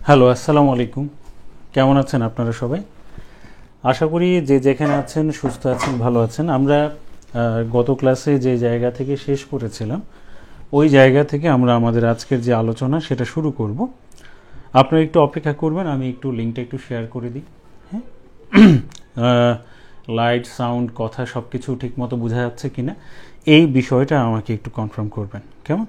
Hello, আসসালামু আলাইকুম। কেমন আছেন আপনারা সবাই? আশা করি যে যেখানে আছেন সুস্থ আছেন, ভালো আছেন। আমরা গত ক্লাসে যে জায়গা থেকে শেষ করেছিলাম ওই জায়গা থেকে আমরা আমাদের আজকের যে আলোচনা সেটা শুরু করব। আপনারা একটু অপেক্ষা করবেন, আমি একটু লিঙ্কটা একটু শেয়ার করে দিই। হ্যাঁ, লাইট, সাউন্ড, কথা সব কিছু ঠিকমতো বোঝা যাচ্ছে কিনা এই বিষয়টা আমাকে একটু কনফার্ম করবেন, কেমন?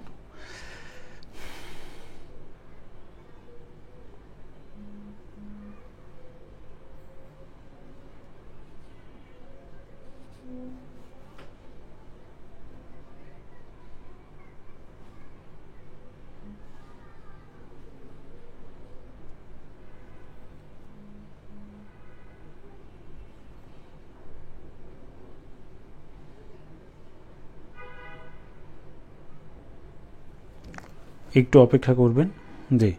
একটু অপেক্ষা করবেন। জি,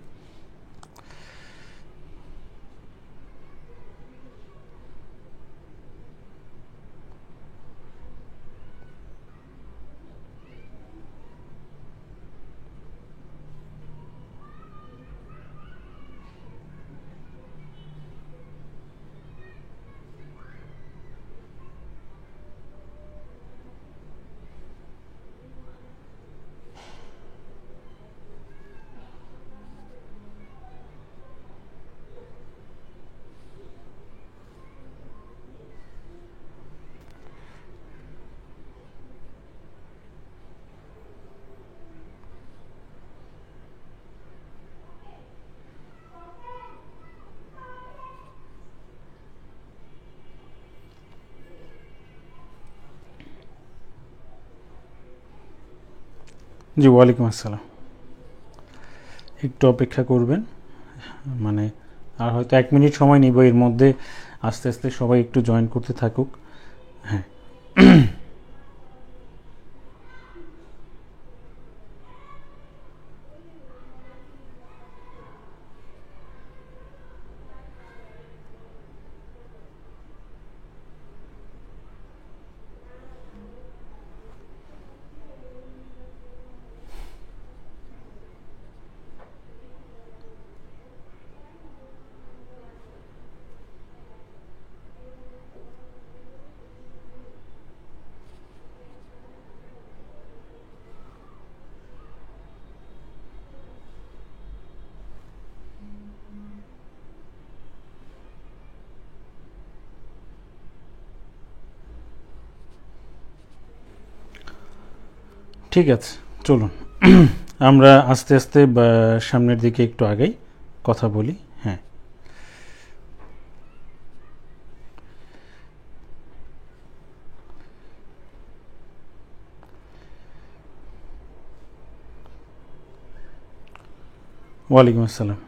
জি, ওয়ালাইকুম আসসালাম। একটু অপেক্ষা করবেন, মানে আর হয়তো 1 মিনিট সময় নিব, এর মধ্যে আস্তে আস্তে সবাই একটু জয়েন করতে থাকুক। হ্যাঁ, ঠিক আছে, চলুন আমরা আস্তে আস্তে সামনের দিকে একটু আগাই, কথা বলি। হ্যাঁ, ওয়ালাইকুম আসসালাম।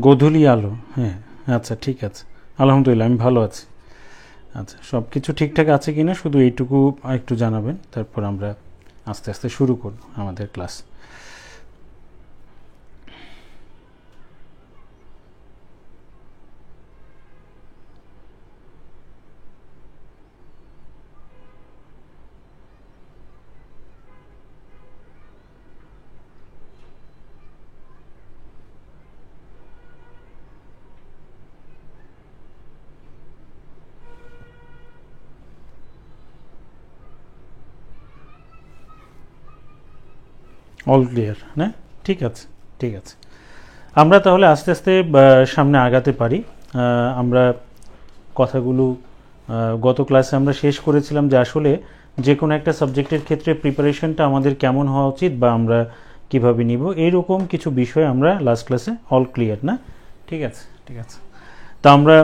গোধূলি আলো, হ্যাঁ, আচ্ছা ঠিক আছে। আলহামদুলিল্লাহ, আমি ভালো আছি। আচ্ছা, সব কিছু ঠিকঠাক আছে কিনা শুধু এইটুকু একটু জানাবেন, তারপর আমরা আস্তে আস্তে শুরু করব আমাদের ক্লাস। অল ক্লিয়ার না? ঠিক আছে, ঠিক আছে। আমরা তাহলে আস্তে আস্তে সামনে আগাতে পারি। আমরা কথাগুলো গত ক্লাসে আমরা শেষ করেছিলাম যে আসলে যে কোনো একটা সাবজেক্টের ক্ষেত্রে প্রিপারেশনটা আমাদের কেমন হওয়া উচিত বা আমরা কিভাবে নিব, এইরকম কিছু বিষয় আমরা লাস্ট ক্লাসে অল ক্লিয়ার না? ঠিক আছে, ঠিক আছে। তো আমরা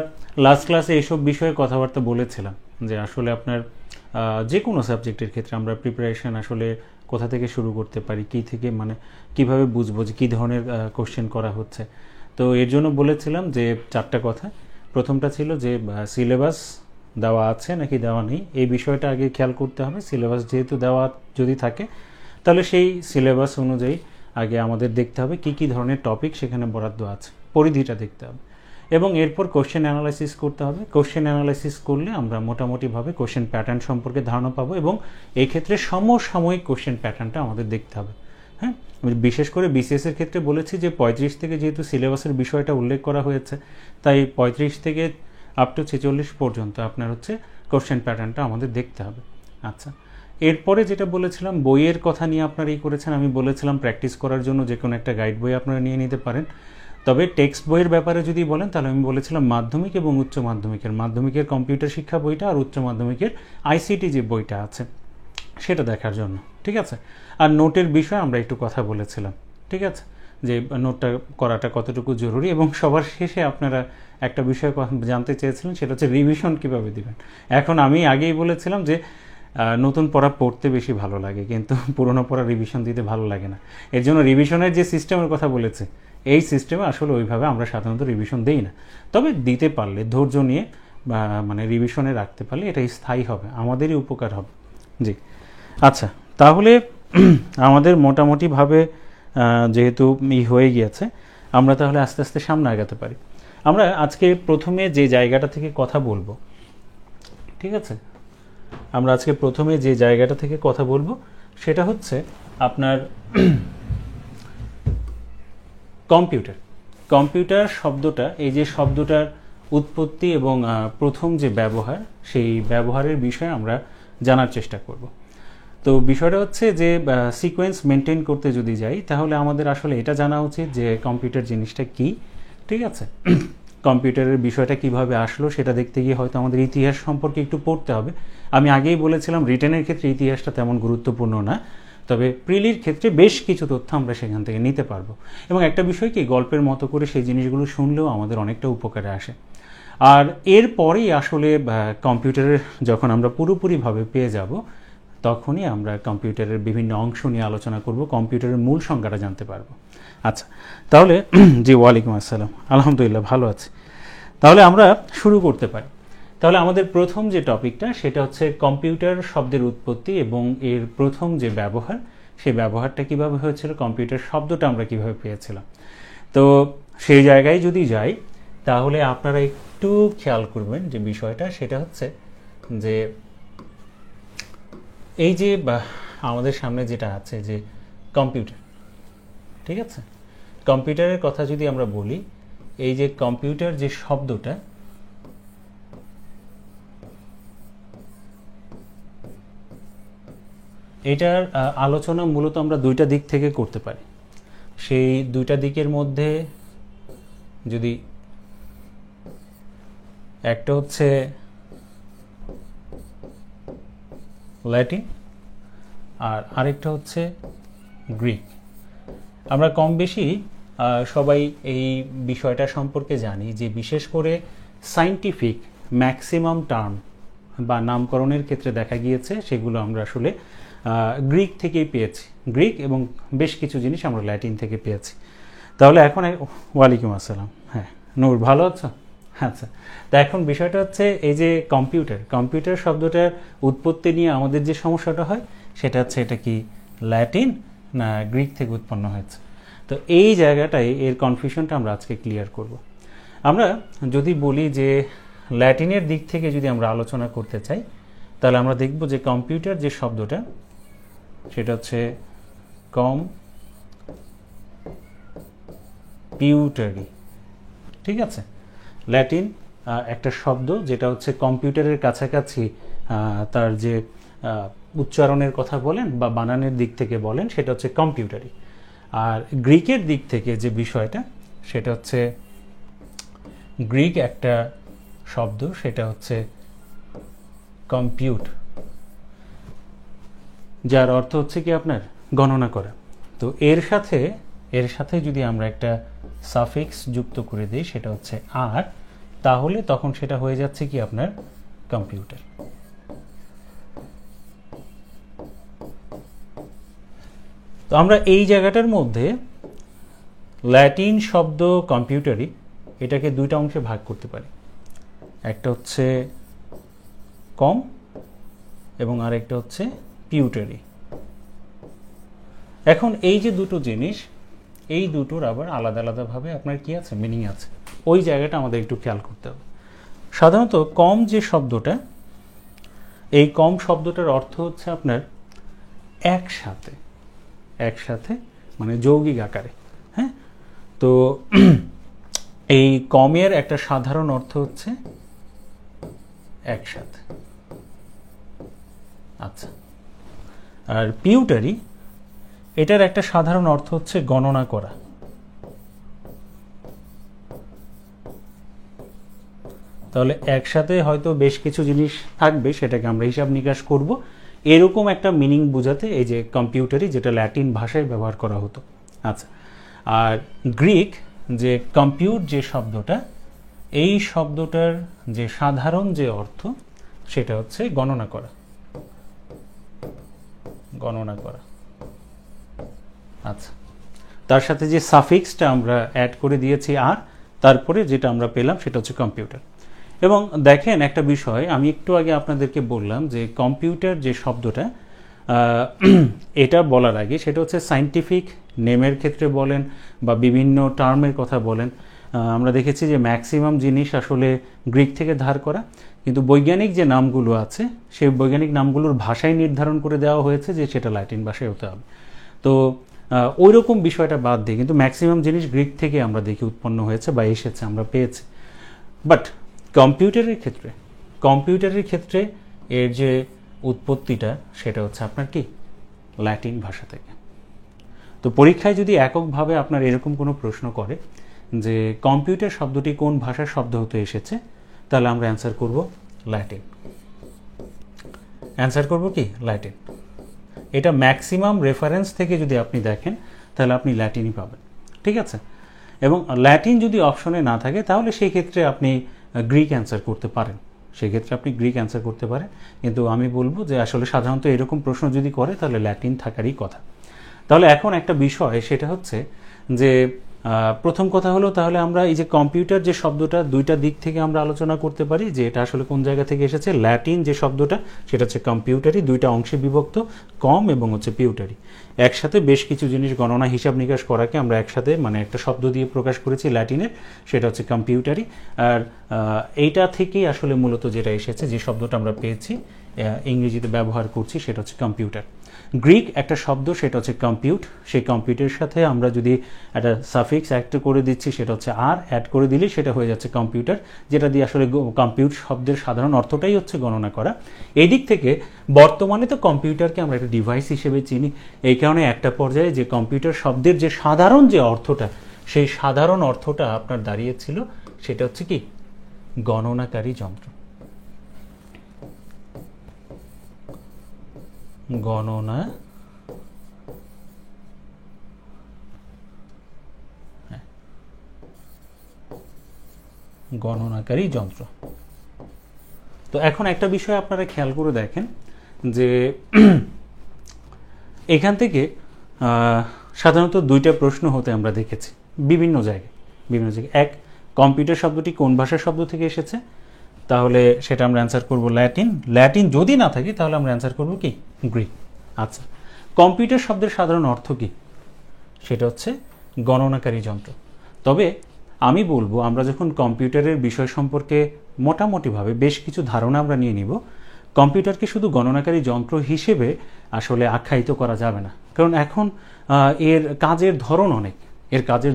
লাস্ট ক্লাসে এইসব বিষয়ে কথাবার্তা বলেছিলাম যে আসলে আপনার যে কোনো সাবজেক্টের ক্ষেত্রে আমরা প্রিপারেশন আসলে কোথা থেকে শুরু করতে পারি, কী থেকে, মানে কিভাবে বুঝবো যে কী ধরনের কোশ্চেন করা হচ্ছে। তো এর জন্য বলেছিলাম যে 4টা কথা। প্রথমটা ছিল যে সিলেবাস দেওয়া আছে নাকি দেওয়া নেই, এই বিষয়টা আগে খেয়াল করতে হবে। সিলেবাস যেহেতু দেওয়া যদি থাকে তাহলে সেই সিলেবাস অনুযায়ী আগে আমাদের দেখতে হবে কী কী ধরনের টপিক সেখানে বরাদ্দ আছে, পরিধিটা দেখতে হবে, এবং এরপর কোশ্চেন অ্যানালাইসিস করতে হবে। কোশ্চেন অ্যানালাইসিস করলে আমরা মোটামুটিভাবে কোশ্চেন প্যাটার্ন সম্পর্কে ধারণা পাবো এবং এই ক্ষেত্রে সমসাময়িক কোশ্চেন প্যাটার্নটা আমাদের দেখতে হবে। হ্যাঁ, বিশেষ করে বিসিএস এর ক্ষেত্রে বলেছি যে 35 থেকে যেহেতু সিলেবাসের বিষয়টা উল্লেখ করা হয়েছে, তাই 35 থেকে আপ টু 46 পর্যন্ত আপনার হচ্ছে কোশ্চেন প্যাটার্নটা আমাদের দেখতে হবে। আচ্ছা, এরপরে যেটা বলেছিলাম বইয়ের কথা নিয়ে আপনারা করেছেন, আমি বলেছিলাম প্র্যাকটিস করার জন্য যে কোনো একটা গাইড বই আপনারা নিয়ে নিতে পারেন। তবে টেক্সট বইয়ের ব্যাপারে যদি বলেন তাহলে আমি বলেছিলাম মাধ্যমিক এবং উচ্চ মাধ্যমিকের কম্পিউটার শিক্ষা বইটা আর উচ্চ মাধ্যমিকের আইসিটি যে বইটা আছে সেটা দেখার জন্য, ঠিক আছে। আর নোটের বিষয়ে আমরা একটু কথা বলেছিলাম, ঠিক আছে, যে নোটটা করাটা কতটুকু জরুরি, এবং সবার শেষে আপনারা একটা বিষয় জানতে চেয়েছিলেন, সেটা হচ্ছে রিভিশন কীভাবে দিবেন। এখন আমি আগেই বলেছিলাম যে নতুন পড়া পড়তে বেশি ভালো লাগে, কিন্তু পুরনো পড়া রিভিশন দিতে ভালো লাগে না। এর জন্য রিভিশনের যে সিস্টেমের কথা বলেছে, এই সিস্টেমে আসলে ওইভাবে আমরা সাধারণত রিভিশন দেই না। তবে দিতে পারলে ধৈর্য নিয়ে মানে রিভিশনে রাখতে পারলে এটা স্থায়ী হবে, আমাদেরই উপকার হবে। জি, আচ্ছা, তাহলে আমাদের মোটামুটিভাবে যেহেতু হয়ে গিয়েছে, আমরা তাহলে আস্তে আস্তে সামনে আগাতে পারি। আমরা আজকে প্রথমে যে জায়গাটা থেকে কথা বলবো, ঠিক আছে, আমরা আজকে প্রথমে যে জায়গাটা থেকে কথা বলবো সেটা হচ্ছে আপনার কম্পিউটার শব্দটা, এই যে শব্দটার উৎপত্তি এবং প্রথম যে ব্যবহার, সেই ব্যবহারের বিষয়ে আমরা জানার চেষ্টা করব। তো বিষয়টা হচ্ছে যে সিকোয়েন্স মেনটেন করতে যদি যাই তাহলে আমাদের আসলে এটা জানা উচিত যে কম্পিউটার জিনিসটা কি, ঠিক আছে। কম্পিউটারের বিষয়টা কিভাবে আসলো সেটা দেখতে গিয়ে হয়তো আমাদের ইতিহাস সম্পর্কে একটু পড়তে হবে। আমি আগেই বলেছিলাম রিটেনের ক্ষেত্রে ইতিহাসটা তেমন গুরুত্বপূর্ণ না, তবে প্রিলির ক্ষেত্রে বেশ কিছু তথ্য আমরা সেখান থেকে নিতে পারবো। এবং একটা বিষয় কি, গল্পের মতো করে সেই জিনিসগুলো শুনলেও আমাদের অনেকটা উপকারে আসে। আর এরপরেই আসলে কম্পিউটারের যখন আমরা পুরোপুরিভাবে পেয়ে যাব, তখনই আমরা কম্পিউটারের বিভিন্ন অংশ নিয়ে আলোচনা করব, কম্পিউটারের মূল সংজ্ঞাটা জানতে পারবো। আচ্ছা, তাহলে জি, ওয়ালাইকুম আসসালাম, আলহামদুলিল্লাহ ভালো আছি। তাহলে আমরা শুরু করতে পারি। তাহলে আমাদের প্রথম যে টপিকটা সেটা হচ্ছে কম্পিউটার শব্দের উৎপত্তি এবং এর প্রথম যে ব্যবহার, সেই ব্যবহারটা কিভাবে হয়েছিল, কম্পিউটার শব্দটা আমরা কিভাবে পেয়েছিলাম। তো সেই জায়গায় যদি যাই তাহলে আপনারা একটু খেয়াল করবেন যে বিষয়টা, সেটা হচ্ছে যে এই যে আমাদের সামনে যেটা আছে যে কম্পিউটার, ঠিক আছে, কম্পিউটারের কথা যদি আমরা বলি, এই যে কম্পিউটার যে শব্দটা, এটার আলোচনা মূলত আমরা দুইটা দিক থেকে করতে পারি। সেই দুইটা দিকের মধ্যে যদি একটা হচ্ছে ল্যাটিন আর আরেকটা হচ্ছে গ্রিক। আমরা কম বেশি সবাই এই বিষয়টা সম্পর্কে জানি যে বিশেষ করে সায়েন্টিফিক ম্যাক্সিমাম টার্ম বা নামকরণের ক্ষেত্রে দেখা গিয়েছে সেগুলো আমরা আসলে গ্রিক থেকেই পেয়েছি, গ্রিক এবং বেশ কিছু জিনিস আমরা ল্যাটিন থেকে পেয়েছি। তাহলে এখন ওয়ালাইকুম আসসালাম, হ্যাঁ নূর, ভালো আছো? আচ্ছা, তা এখন বিষয়টা হচ্ছে এই যে কম্পিউটার শব্দটার উৎপত্তি নিয়ে আমাদের যে সমস্যাটা হয় সেটা হচ্ছে এটা কি ল্যাটিন না গ্রিক থেকে উৎপন্ন হয়েছে। তো এই জায়গাটায় এর কনফিউশনটা আমরা আজকে ক্লিয়ার করব। আমরা যদি বলি যে ল্যাটিনের দিক থেকে যদি আমরা আলোচনা করতে চাই তাহলে আমরা দেখব যে কম্পিউটার যে শব্দটা সেটা হচ্ছে কম্পিউটারি, ঠিক আছে। ল্যাটিন একটা শব্দ যেটা হচ্ছে কম্পিউটারের কাছাকাছি, তার যে উচ্চারণের কথা বলেন বা বানানের দিক থেকে বলেন সেটা হচ্ছে কম্পিউটারি। আর গ্রিকের দিক থেকে যে বিষয়টা সেটা হচ্ছে গ্রিক একটা শব্দ, সেটা হচ্ছে কম্পিউট, যার অর্থ হচ্ছে কি আপনার গণনা করা। তো এর সাথে যদি আমরা একটা সাফিক্স যুক্ত করে দিই সেটা হচ্ছে আর, তাহলে তখন সেটা হয়ে যাচ্ছে কি আপনার কম্পিউটার। তো আমরা এই জায়গাটার মধ্যে ল্যাটিন শব্দ কম্পিউটারি এটাকে দুইটা অংশে ভাগ করতে পারি, একটা হচ্ছে কম এবং আরেকটা হচ্ছে পিউটারি। এখন এই যে দুটো জিনিস, এই দুটোর আবার আলাদা আলাদাভাবে আপনার কি আছে, মিনিং আছে। ওই জায়গাটা আমাদের একটু খেয়াল করতে হবে। সাধারণত কম যে শব্দটা, এই কম শব্দটার অর্থ হচ্ছে আপনার একসাথে মানে যৌগিক আকারে। হ্যাঁ, তো এই কমের একটা সাধারণ অর্থ হচ্ছে একসাথে। আচ্ছা, আর পিউটারি এটার একটা সাধারণ অর্থ হচ্ছে গণনা করা। তাহলে একসাথে হয়তো বেশ কিছু জিনিস থাকবে, সেটাকে আমরা হিসাব নিকাশ করব, এরকম একটা মিনিং বোঝাতে এই যে কম্পিউটারি, যেটা ল্যাটিন ভাষায় ব্যবহার করা হতো। আচ্ছা, আর গ্রিক যে কম্পিউট যে শব্দটা, এই শব্দটার যে সাধারণ যে অর্থ সেটা হচ্ছে গণনা করা। গণনা করা। আচ্ছা, তার সাথে যে সাফিক্সটা আমরা অ্যাড করে দিয়েছি আর, তারপরে যেটা আমরা পেলাম সেটা হচ্ছে কম্পিউটার। এবং দেখেন একটা বিষয়, আমি একটু আগে আপনাদেরকে বললাম যে কম্পিউটার যে শব্দটা, এটা বলার আগে সেটা হচ্ছে সায়েন্টিফিক নেমের ক্ষেত্রে বলেন বা বিভিন্ন টার্মের কথা বলেন, আমরা দেখেছি যে ম্যাক্সিমাম জিনিস আসলে গ্রিক থেকে ধার করা, কিন্তু বৈজ্ঞানিক যে নামগুলো আছে সেই বৈজ্ঞানিক নামগুলোর ভাষায় নির্ধারণ করে দেওয়া হয়েছে যে সেটা ল্যাটিন ভাষায় হতে হবে। তো ওই রকম বিষয়টা বাদ দিয়ে কিন্তু ম্যাক্সিমাম জিনিস গ্রিক থেকে আমরা দেখি উৎপন্ন হয়েছে বা এসেছে, আমরা পেয়েছি। বাট কম্পিউটারের ক্ষেত্রে এর যে উৎপত্তিটা সেটা হচ্ছে আপনার কি ল্যাটিন ভাষা থেকে। তো পরীক্ষায় যদি এককভাবে আপনার এরকম কোনো প্রশ্ন করে যে কম্পিউটার শব্দটি কোন ভাষার শব্দ হতে এসেছে, তাহলে আমরা অ্যান্সার করব ল্যাটিন। অ্যান্সার করব কি ল্যাটিন। এটা ম্যাক্সিমাম রেফারেন্স থেকে যদি আপনি দেখেন তাহলে আপনি ল্যাটিনই পাবেন, ঠিক আছে। এবং ল্যাটিন যদি অপশনে না থাকে তাহলে সেই ক্ষেত্রে আপনি গ্রিক অ্যান্সার করতে পারেন, সেক্ষেত্রে আপনি গ্রিক অ্যান্সার করতে পারেন। কিন্তু আমি বলবো যে আসলে সাধারণত এরকম প্রশ্ন যদি করে তাহলে ল্যাটিন থাকারই কথা। তাহলে এখন একটা বিষয়, সেটা হচ্ছে যে প্রথম কথা হলো, তাহলে আমরা এই যে কম্পিউটার যে শব্দটা, দুইটা দিক থেকে আমরা আলোচনা করতে পারি যে এটা আসলে কোন জায়গা থেকে এসেছে। ল্যাটিন যে শব্দটা সেটা হচ্ছে কম্পিউটারি, দুইটা অংশে বিভক্ত, কম এবং হচ্ছে পিউটারি। একসাথে বেশ কিছু জিনিস গণনা হিসাব নিকাশ করাকে আমরা একসাথে মানে একটা শব্দ দিয়ে প্রকাশ করেছি ল্যাটিনের, সেটা হচ্ছে কম্পিউটারি। আর এইটা থেকেই আসলে মূলত যেটা এসেছে, যে শব্দটা আমরা পেয়েছি ইংরেজিতে ব্যবহার করছি, সেটা হচ্ছে কম্পিউটার। গ্রিক একটা শব্দ, সেটা হচ্ছে কম্পিউট, সেই কম্পিউটারের সাথে আমরা যদি একটা সাফিক্স অ্যাড করে দিচ্ছি, সেটা হচ্ছে আর, অ্যাড করে দিলে সেটা হয়ে যাচ্ছে কম্পিউটার, যেটা দিয়ে আসলে কম্পিউট শব্দের সাধারণ অর্থটাই হচ্ছে গণনা করা। এই দিক থেকে বর্তমানে তো কম্পিউটারকে আমরা একটা ডিভাইস হিসেবে চিনি, এই কারণে একটা পর্যায়ে যে কম্পিউটার শব্দের যে সাধারণ যে অর্থটা, সেই সাধারণ অর্থটা আপনার দাঁড়িয়েছিল সেটা হচ্ছে কি গণনাকারী যন্ত্র। গণনাকারী যন্ত্র। তো এখন একটা বিষয় আপনারা খেয়াল করে দেখেন যে এখান থেকে সাধারণত দুইটা প্রশ্ন হতে আমরা দেখেছি বিভিন্ন জায়গায়। এক, কম্পিউটার শব্দটি কোন ভাষার শব্দ থেকে এসেছে, তাহলে সেটা আমরা অ্যান্সার করব ল্যাটিন। ল্যাটিন যদি না থাকে তাহলে আমরা অ্যান্সার করব কি গ্রিক। আচ্ছা, কম্পিউটার শব্দের সাধারণ অর্থ কি, সেটা হচ্ছে গণনাকারী যন্ত্র। তবে আমি বলবো, আমরা যখন কম্পিউটারের বিষয় সম্পর্কে মোটামুটিভাবে বেশ কিছু ধারণা আমরা নিয়ে নিব, কম্পিউটারকে শুধু গণনাকারী যন্ত্র হিসেবে আসলে আখ্যায়িত করা যাবে না, কারণ এখন এর কাজের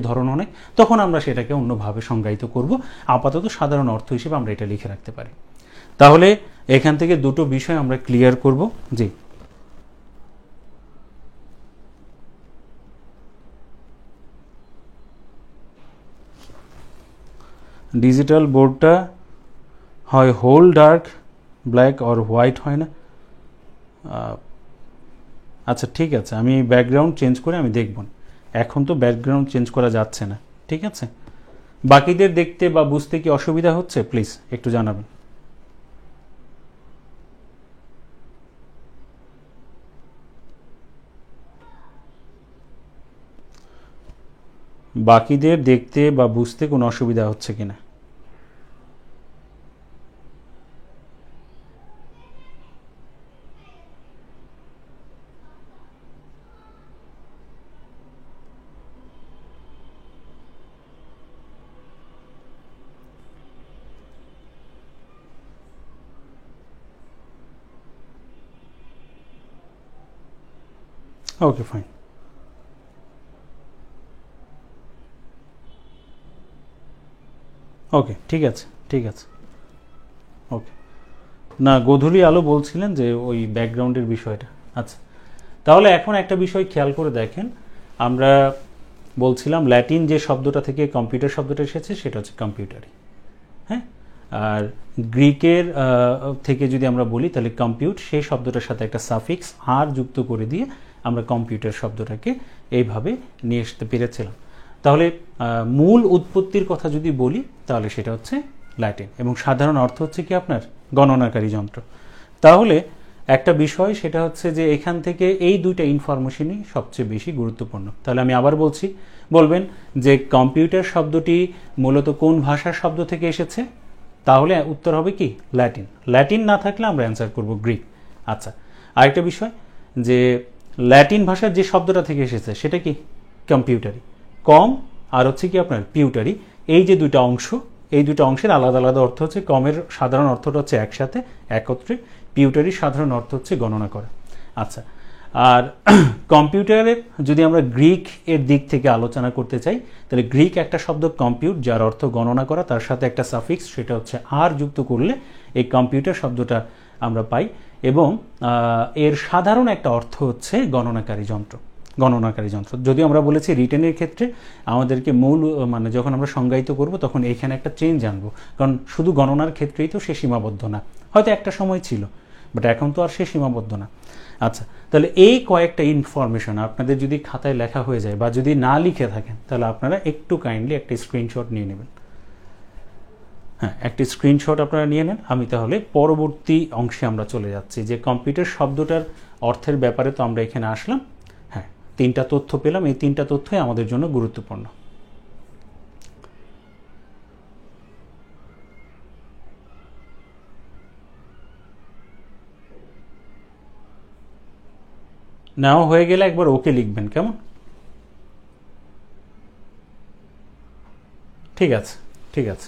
ধরন অনেক, তখন আমরা সেটাকে অন্যভাবে সংজ্ঞায়িত করব। আপাতত সাধারণ অর্থ হিসেবে আমরা এটা লিখে রাখতে পারি। তাহলে এখান থেকে দুটো বিষয় আমরা ক্লিয়ার করব। জি, ডিজিটাল বোর্ডটা হয় whole dark black or white, হয় না? আচ্ছা ঠিক আছে, আমি ব্যাকগ্রাউন্ড চেঞ্জ করে আমি দেখব। এখন তো ব্যাকগ্রাউন্ড চেঞ্জ করা যাচ্ছে না, ঠিক আছে। বাকিদের দেখতে বা বুঝতে কি অসুবিধা হচ্ছে প্লিজ একটু জানাবেন। বাকিদের দেখতে বা বুঝতে কোনো অসুবিধা হচ্ছে কিনা? Okay fine. ওকে, ঠিক আছে, ঠিক আছে, ওকে। না, গোধূলি আলো বলছিলেন যে ওই ব্যাকগ্রাউন্ডের বিষয়টা। আচ্ছা, তাহলে এখন একটা বিষয় খেয়াল করে দেখেন, আমরা বলছিলাম ল্যাটিন যে শব্দটা থেকে কম্পিউটার শব্দটা এসেছে সেটা হচ্ছে কম্পিউটারি, হ্যাঁ। আর গ্রিকের থেকে যদি আমরা বলি তাহলে কম্পিউট, সেই শব্দটার সাথে একটা সাফিক্স আর যুক্ত করে দিয়ে আমরা কম্পিউটার শব্দটাকে এইভাবে নিয়ে আসতে পেরেছিলাম। তাহলে মূল উৎপত্তির কথা যদি বলি তাহলে সেটা হচ্ছে ল্যাটিন, এবং সাধারণ অর্থ হচ্ছে কি আপনার গণনাকারী যন্ত্র। তাহলে একটা বিষয় সেটা হচ্ছে যে এখান থেকে এই দুইটা ইনফরমেশনই সবচেয়ে বেশি গুরুত্বপূর্ণ। তাহলে আমি আবার বলবেন যে কম্পিউটার শব্দটি মূলত কোন ভাষার শব্দ থেকে এসেছে, তাহলে উত্তর হবে কি ল্যাটিন। ল্যাটিন না থাকলে আমরা অ্যান্সার করব গ্রিক। আচ্ছা, আরেকটা বিষয় যে ল্যাটিন ভাষার যে শব্দটা থেকে এসেছে সেটা কি কম্পিউটারি। কম আর হচ্ছে কি আপনার পিউটারি, এই যে দুইটা অংশ, এই দুটো অংশের আলাদা আলাদা অর্থ হচ্ছে, কমের সাধারণ অর্থটা হচ্ছে একসাথে একত্রে, পিউটারির সাধারণ অর্থ হচ্ছে গণনা করা। আচ্ছা, আর কম্পিউটারের যদি আমরা গ্রিক এর দিক থেকে আলোচনা করতে চাই তাহলে গ্রিক একটা শব্দ কম্পিউট, যার অর্থ গণনা করা, তার সাথে একটা সাফিক্স সেটা হচ্ছে আর যুক্ত করলে এই কম্পিউটার শব্দটা আমরা পাই, এবং এর সাধারণ একটা অর্থ হচ্ছে গণনাকারী যন্ত্র। গণনাকারী যন্ত্র যদি আমরা বলেছি রিটেনের ক্ষেত্রে আমাদেরকে মূল মানে যখন আমরা সংজ্ঞায়িত করব তখন এইখানে একটা চেঞ্জ আনবো, কারণ শুধু গণনার ক্ষেত্রেই তো সে সীমাবদ্ধ না, হয়তো একটা সময় ছিল, বাট এখন তো আর সে সীমাবদ্ধ না। আচ্ছা, তাহলে এই কয়েকটা ইনফরমেশন আপনাদের যদি খাতায় লেখা হয়ে যায় বা যদি না লিখে থাকেন তাহলে আপনারা একটু কাইন্ডলি একটা স্ক্রিনশট নিয়ে নেবেন। হ্যাঁ, একটি স্ক্রিনশট আপনারা নিয়ে নেন। আমি তাহলে পরবর্তী অংশে আমরা চলে যাচ্ছি, যে কম্পিউটার শব্দটার অর্থের ব্যাপারে তো আমরা এখানে আসলাম। হ্যাঁ, তিনটা তথ্য পেলাম, এই তিনটা তথ্যই আমাদের জন্য গুরুত্বপূর্ণ। নাও হয়ে গেলে একবার ওকে লিখবেন, কেমন? ঠিক আছে, ঠিক আছে।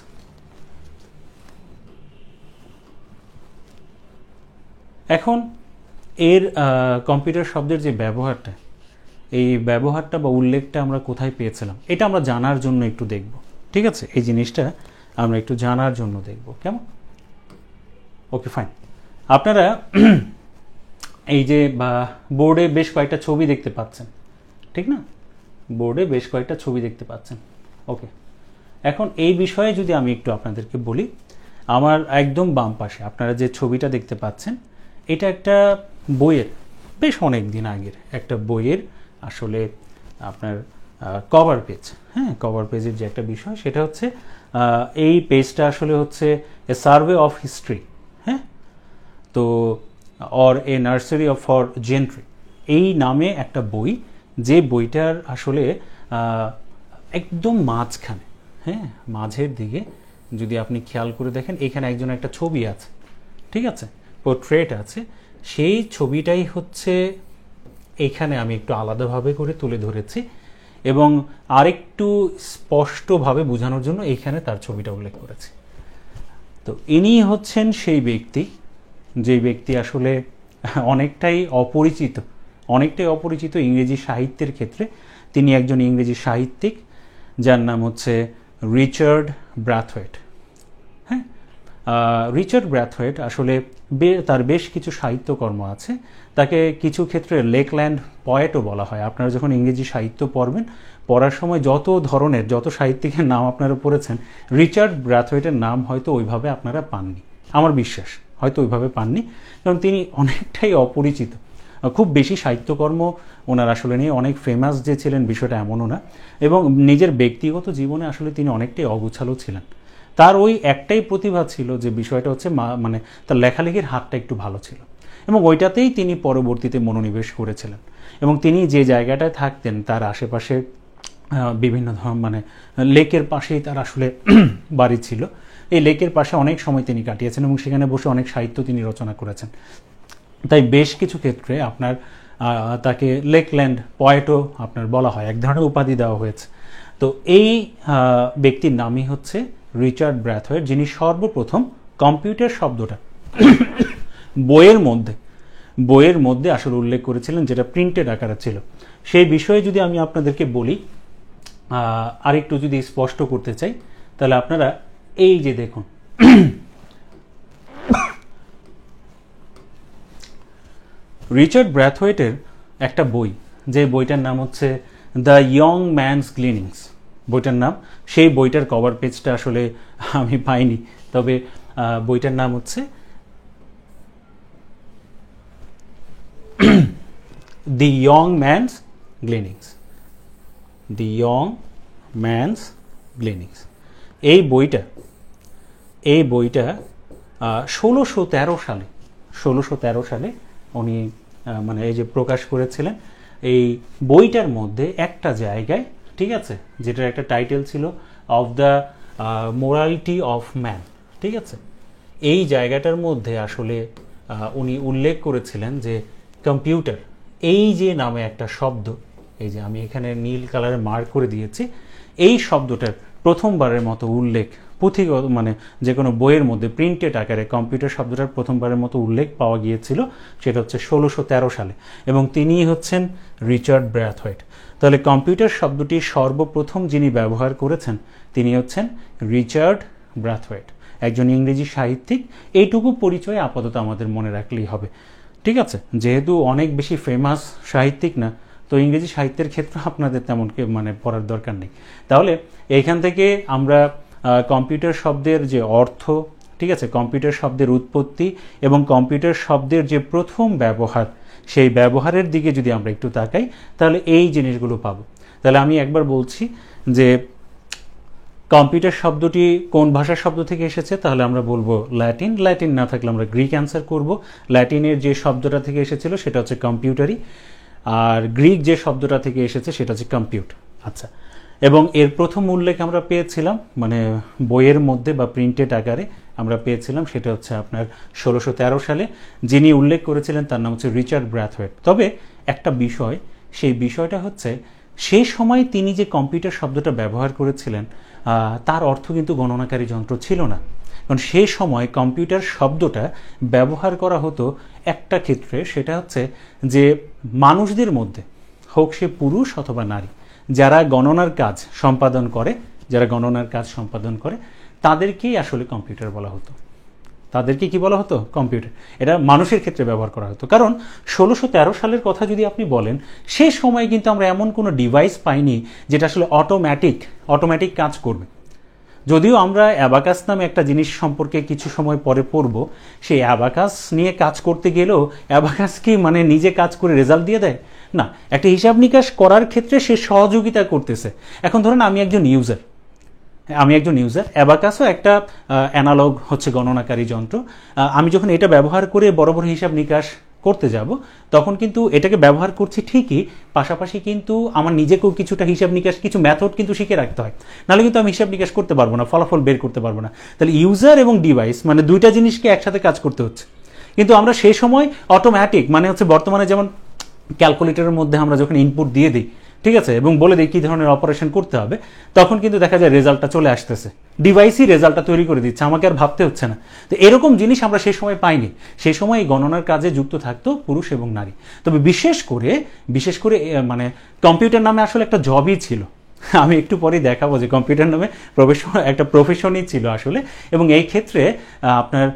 এখন এর কম্পিউটার শব্দের যে ব্যবহারটা, এই ব্যবহারটা বা উল্লেখটা আমরা কোথায় পেয়েছিলাম এটা আমরা জানার জন্য একটু দেখব। ঠিক আছে, এই জিনিসটা আমরা একটু জানার জন্য দেখব, কেমন? ওকে, ফাইন। আপনারা এই যে বোর্ডে বেশ কয়েকটা ছবি দেখতে পাচ্ছেন, ঠিক না? বোর্ডে বেশ কয়েকটা ছবি দেখতে পাচ্ছেন। ওকে, এখন এই বিষয়ে যদি আমি একটু আপনাদেরকে বলি, আমার একদম বাম পাশে আপনারা যে ছবিটা দেখতে পাচ্ছেন এটা একটা বইয়ের, বেশ অনেক দিন আগের একটা বইয়ের আসলে আপনার কভার পেজ। হ্যাঁ, কভার পেজের যে একটা বিষয় সেটা হচ্ছে এই পেজটা আসলে হচ্ছে এ সার্ভে অফ হিস্ট্রি, হ্যাঁ, তো or a nursery of for gentry, এই নামে একটা বই, যে বইটার আসলে একদম মাঝখানে, হ্যাঁ, মাঝের দিকে যদি আপনি খেয়াল করে দেখেন এখানে একজন একটা ছবি আছে, ঠিক আছে, পোর্ট্রেট আছে, সেই ছবিটাই হচ্ছে এখানে আমি একটু আলাদাভাবে করে তুলে ধরেছি এবং আরেকটু স্পষ্টভাবে বোঝানোর জন্য এখানে তার ছবিটা উল্লেখ করেছি। তো ইনি হচ্ছেন সেই ব্যক্তি, যেই ব্যক্তি আসলে অনেকটাই অপরিচিত ইংরেজি সাহিত্যের ক্ষেত্রে। তিনি একজন ইংরেজি সাহিত্যিক যার নাম হচ্ছে রিচার্ড ব্রাথওয়েট। হ্যাঁ, রিচার্ড ব্রাথওয়েট আসলে তার বেশ কিছু সাহিত্যকর্ম আছে, তাকে কিছু ক্ষেত্রে লেকল্যান্ড পয়েটও বলা হয়। আপনারা যখন ইংরেজি সাহিত্য পড়ার সময় যত সাহিত্যিকের নাম আপনারা পড়েছেন, রিচার্ড ব্রাথওয়েটের নাম হয়তো ওইভাবে আপনারা পাননি, আমার বিশ্বাস হয়তো ওইভাবে পাননি, কারণ তিনি অনেকটাই অপরিচিত। খুব বেশি সাহিত্যকর্ম ওনার আসলে নিয়ে অনেক ফেমাস যে ছিলেন বিষয়টা এমনও না, এবং নিজের ব্যক্তিগত জীবনে আসলে তিনি অনেকটাই অগোছালো ছিলেন। তার ওই একটাই প্রতিভা ছিল যে বিষয়টা হচ্ছে মানে তার লেখালেখির হাতটা একটু ভালো ছিল, এবং ওইটাতেই তিনি পরবর্তীতে মনোনিবেশ করেছিলেন। এবং তিনি যে জায়গাটায় থাকতেন তার আশেপাশে বিভিন্ন মানে লেকের পাশেই তার আসলে বাড়ি ছিল। এই লেকের পাশে অনেক সময় তিনি কাটিয়েছেন এবং সেখানে বসে অনেক সাহিত্য তিনি রচনা করেছেন। তাই বেশ কিছু ক্ষেত্রে আপনার তাকে লেকল্যান্ড পয়েটও আপনার বলা হয়, এক ধরনের উপাধি দেওয়া হয়েছে। তো এই ব্যক্তির নামই হচ্ছে রিচার্ড ব্রাথওয়েট, যিনি সর্বপ্রথম কম্পিউটার শব্দটা বইয়ের মধ্যে আসলে উল্লেখ করেছিলেন, যেটা প্রিন্টেড আকারে ছিল। সেই বিষয়ে যদি আমি আপনাদেরকে বলি, আরেকটু যদি স্পষ্ট করতে চাই, তাহলে আপনারা এই যে দেখুন রিচার্ড ব্র্যাথওয়েটের একটা বই, যে বইটার নাম হচ্ছে দ্য ইয়ং ম্যানস গ্লিনিংস বইটার নাম। সেই বইটার কভার পেজটা আসলে আমি পাইনি, তবে বইটার নাম হচ্ছে the young man's gleanings, the young man's gleanings. এই বইটা 1613 সালে উনি মানে এই যে প্রকাশ করেছিলেন। এই বইটার মধ্যে একটা জায়গায়, ঠিক আছে, যেটার একটা টাইটেল ছিল of the morality of man, ঠিক আছে, এই জায়গাটার মধ্যে আসলে উনি উল্লেখ করেছিলেন যে কম্পিউটার এই যে নামে একটা শব্দ, এই যে আমি এখানে নীল কালারে মার্ক করে দিয়েছি, এই শব্দটার প্রথমবারের মতো উল্লেখ পুঁথিগত মানে যে কোনো বইয়ের মধ্যে প্রিন্টেড আকারে কম্পিউটার শব্দটার প্রথমবারের মতো উল্লেখ পাওয়া গিয়েছিল, সেটা হচ্ছে 1613 সালে, এবং তিনিই হচ্ছেন রিচার্ড ব্র্যাথওয়েট। তাহলে কম্পিউটার শব্দটি সর্বপ্রথম যিনি ব্যবহার করেছেন তিনি হচ্ছেন রিচার্ড ব্র্যাথওয়েট, একজন ইংরেজি সাহিত্যিক। এইটুকু পরিচয় আপাতত আমাদের মনে রাখলেই হবে, ঠিক আছে। যেহেতু অনেক বেশি ফেমাস সাহিত্যিক না, তো ইংরেজি সাহিত্যের ক্ষেত্রে আপনাদের তেমন মানে পড়ার দরকার নেই। তাহলে এইখান থেকে আমরা কম্পিউটার শব্দের যে অর্থ, ঠিক আছে, কম্পিউটার শব্দের উৎপত্তি এবং কম্পিউটার শব্দের যে প্রথম ব্যবহার, সেই ব্যবহারের দিকে যদি আমরা একটু তাকাই তাহলে এই জিনিসগুলো পাবো। তাহলে আমি একবার বলছি যে কম্পিউটার শব্দটি কোন ভাষার শব্দ থেকে এসেছে, তাহলে আমরা বলবো ল্যাটিন। ল্যাটিন না থাকলে আমরা গ্রিক অ্যান্সার করব। ল্যাটিনের যে শব্দটা থেকে এসেছিল সেটা হচ্ছে কম্পিউটারই, আর গ্রিক যে শব্দটা থেকে এসেছে সেটা হচ্ছে কম্পিউট। আচ্ছা, এবং এর প্রথম উল্লেখ আমরা পেয়েছিলাম মানে বইয়ের মধ্যে বা প্রিন্টেড আকারে আমরা পেয়েছিলাম, সেটা হচ্ছে আপনার 1613 সালে। যিনি উল্লেখ করেছিলেন তার নাম হচ্ছে রিচার্ড ব্র্যাথওয়েট। তবে একটা বিষয়, সেই বিষয়টা হচ্ছে সেই সময় তিনি যে কম্পিউটার শব্দটা ব্যবহার করেছিলেন তার অর্থ কিন্তু গণনাকারী যন্ত্র ছিল না, কারণ সেই সময় কম্পিউটার শব্দটা ব্যবহার করা হতো একটা ক্ষেত্রে, সেটা হচ্ছে যে মানুষদের মধ্যে, হোক সে পুরুষ অথবা নারী, যারা গণনার কাজ সম্পাদন করে তাদেরকেই আসলে কম্পিউটার বলা হতো। তাদেরকে কি বলা হতো? কম্পিউটার। এটা মানুষের ক্ষেত্রে ব্যবহার করা হতো, কারণ 1613 সালের কথা যদি আপনি বলেন, সে সময় কিন্তু আমরা এমন কোনো ডিভাইস পাইনি যেটা আসলে অটোমেটিক কাজ করবে। যদিও আমরা অ্যাবাকাস নামে একটা জিনিস সম্পর্কে কিছু সময় পরে পড়ব, সেই অ্যাবাকাস নিয়ে কাজ করতে গেলেও অ্যাবাকাস কি মানে নিজে কাজ করে রেজাল্ট দিয়ে দেয়? না, একটা হিসাব নিকাশ করার ক্ষেত্রে সে সহযোগিতা করতেছে। এখন ধরেন আমি একজন ইউজার, অ্যাবাকাসও একটা অ্যানালগ হচ্ছে গণনাকারী যন্ত্র। আমি যখন এটা ব্যবহার করে বড় বড় হিসাব নিকাশ করতে যাব, তখন কিন্তু এটাকে ব্যবহার করছি ঠিকই, পাশাপাশি কিন্তু আমার নিজেকেও কিছুটা হিসাব নিকাশ, কিছু মেথড কিন্তু শিখে রাখতে হয়, নাহলে কিন্তু আমি হিসাব নিকাশ করতে পারবো না, ফলাফল বের করতে পারবো না। তাহলে ইউজার এবং ডিভাইস মানে দুইটা জিনিসকে একসাথে কাজ করতে হচ্ছে। কিন্তু আমরা সেই সময় অটোমেটিক মানে হচ্ছে বর্তমানে যেমন ক্যালকুলেটরের মধ্যে আমরা যখন ইনপুট দিয়ে দিই, ঠিক আছে, এবং বলে দিই কী ধরনের অপারেশন করতে হবে, তখন কিন্তু দেখা যায় রেজাল্টটা চলে আসতেছে, ডিভাইসই রেজাল্টটা তৈরি করে দিচ্ছে, আমাকে আর ভাবতে হচ্ছে না। তো এরকম জিনিস আমরা সেই সময় পাইনি। সেই সময় এই গণনার কাজে যুক্ত থাকতো পুরুষ এবং নারী। তবে বিশেষ করে মানে কম্পিউটার নামে আসলে একটা জবই ছিল। আমি একটু পরেই দেখাবো যে কম্পিউটার নামে একটা প্রফেশনই ছিল আসলে, এবং এই ক্ষেত্রে আপনার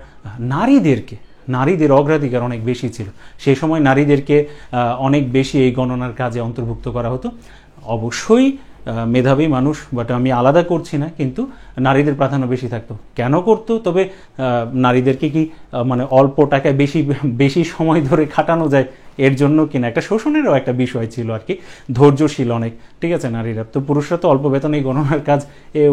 নারীদের অগ্রাধিকার অনেক বেশি ছিল। সেই সময় নারীদেরকে অনেক বেশি এই গণনার কাজে অন্তর্ভুক্ত করা হতো। অবশ্যই মেধাবী মানুষ, বাট আমি আলাদা করছি না, কিন্তু নারীদের প্রাধান্য বেশি থাকতো। কেন করতো? তবে নারীদেরকে কি মানে অল্প টাকায় বেশি সময় ধরে খাটানো যায় এর জন্য কিনা, একটা শোষণেরও একটা বিষয় ছিল আর কি, ধৈর্যশীল অনেক, ঠিক আছে, নারীরা। তো পুরুষরা তো অল্প বেতনে এই গণনার কাজ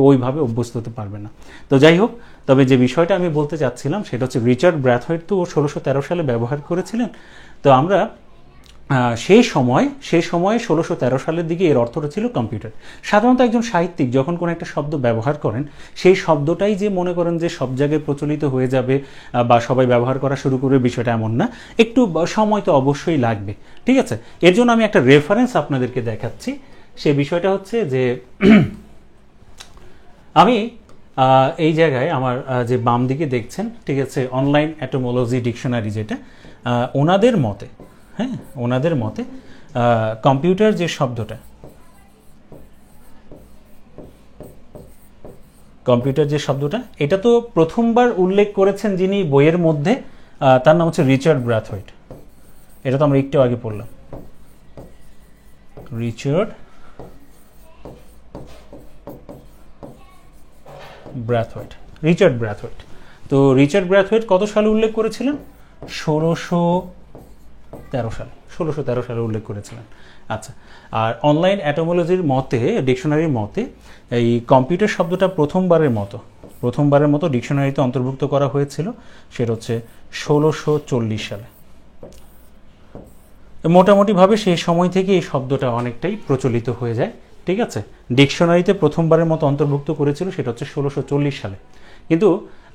ওইভাবে অভ্যস্ত হতে পারবে না। তো যাই হোক, তবে যে বিষয়টা আমি বলতে চাচ্ছিলাম সেটা হচ্ছে রিচার্ড ব্র্যাথওয়েট তো 1613 সালে ব্যবহার করেছিলেন। তো আমরা সেই সময় 1613 সালের দিকে এর অর্থটা ছিল কম্পিউটার। সাধারণত একজন সাহিত্যিক যখন কোনো একটা শব্দ ব্যবহার করেন, সেই শব্দটাই যে মনে করেন যে সব জায়গায় প্রচলিত হয়ে যাবে বা সবাই ব্যবহার করা শুরু করবে, বিষয়টা এমন না। একটু সময় তো অবশ্যই লাগবে, ঠিক আছে। এর জন্য আমি একটা রেফারেন্স আপনাদেরকে দেখাচ্ছি। সে বিষয়টা হচ্ছে যে আমি এই জায়গায় আমার যে বাম দিকে দেখছেন, ঠিক আছে, অনলাইন এটোমোলজি ডিকশনারি, যেটা ওনাদের মতে কম্পিউটার যে শব্দটা, কম্পিউটার যে শব্দটা, এটা তো প্রথমবার উল্লেখ করেছেন যিনি বইয়ের মধ্যে, তার নাম হচ্ছে রিচার্ড ব্র্যাথওয়েট। এটা তো আমরা একটু আগে পড়লাম, রিচার্ড ব্র্যাথওয়েট। তো রিচার্ড ব্র্যাথওয়েট কত সালে উল্লেখ করেছিলেন? 1613 সালে উল্লেখ করেছিলেন। আচ্ছা, আর অনলাইন অ্যাটোমোলজির মতে, ডিকশনারির মতে, এই কম্পিউটার শব্দটা প্রথমবারের মতো ডিকশনারিতে অন্তর্ভুক্ত করা হয়েছিল, সেটা হচ্ছে 1640 সালে। মোটামুটিভাবে সেই সময় থেকে এই শব্দটা অনেকটাই প্রচলিত হয়ে যায়। ঠিক আছে, ডিকশনারিতে প্রথমবারের মতো অন্তর্ভুক্ত করেছিল সেটা হচ্ছে 1640 সালে। কিন্তু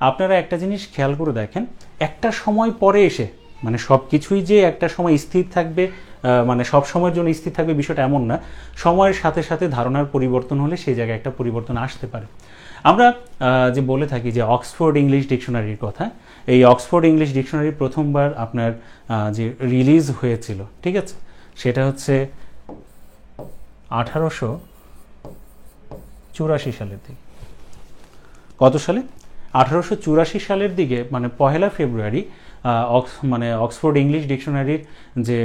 আপনারা একটা জিনিস খেয়াল করে দেখেন, একটা সময় পরে এসে, মানে সব কিছুই যে একটা সময় স্থির থাকবে, মানে সব সময়ের জন্য স্থির থাকবে বিষয়টা এমন না। সময়ের সাথে সাথে ধারণার পরিবর্তন হলে সেই জায়গায় একটা পরিবর্তন আসতে পারে। আমরা যে বলে থাকি যে অক্সফোর্ড ইংলিশ ডিকশনারির কথা, এই অক্সফোর্ড ইংলিশ ডিকশনারি প্রথমবার আপনার যে রিলিজ হয়েছিল, ঠিক আছে, সেটা হচ্ছে 1884 সালের দিকে। কত সালে? 1884 সালের দিকে, মানে 1 ফেব্রুয়ারি অক্সফোর্ড ইংলিশ ডিকশনারির যে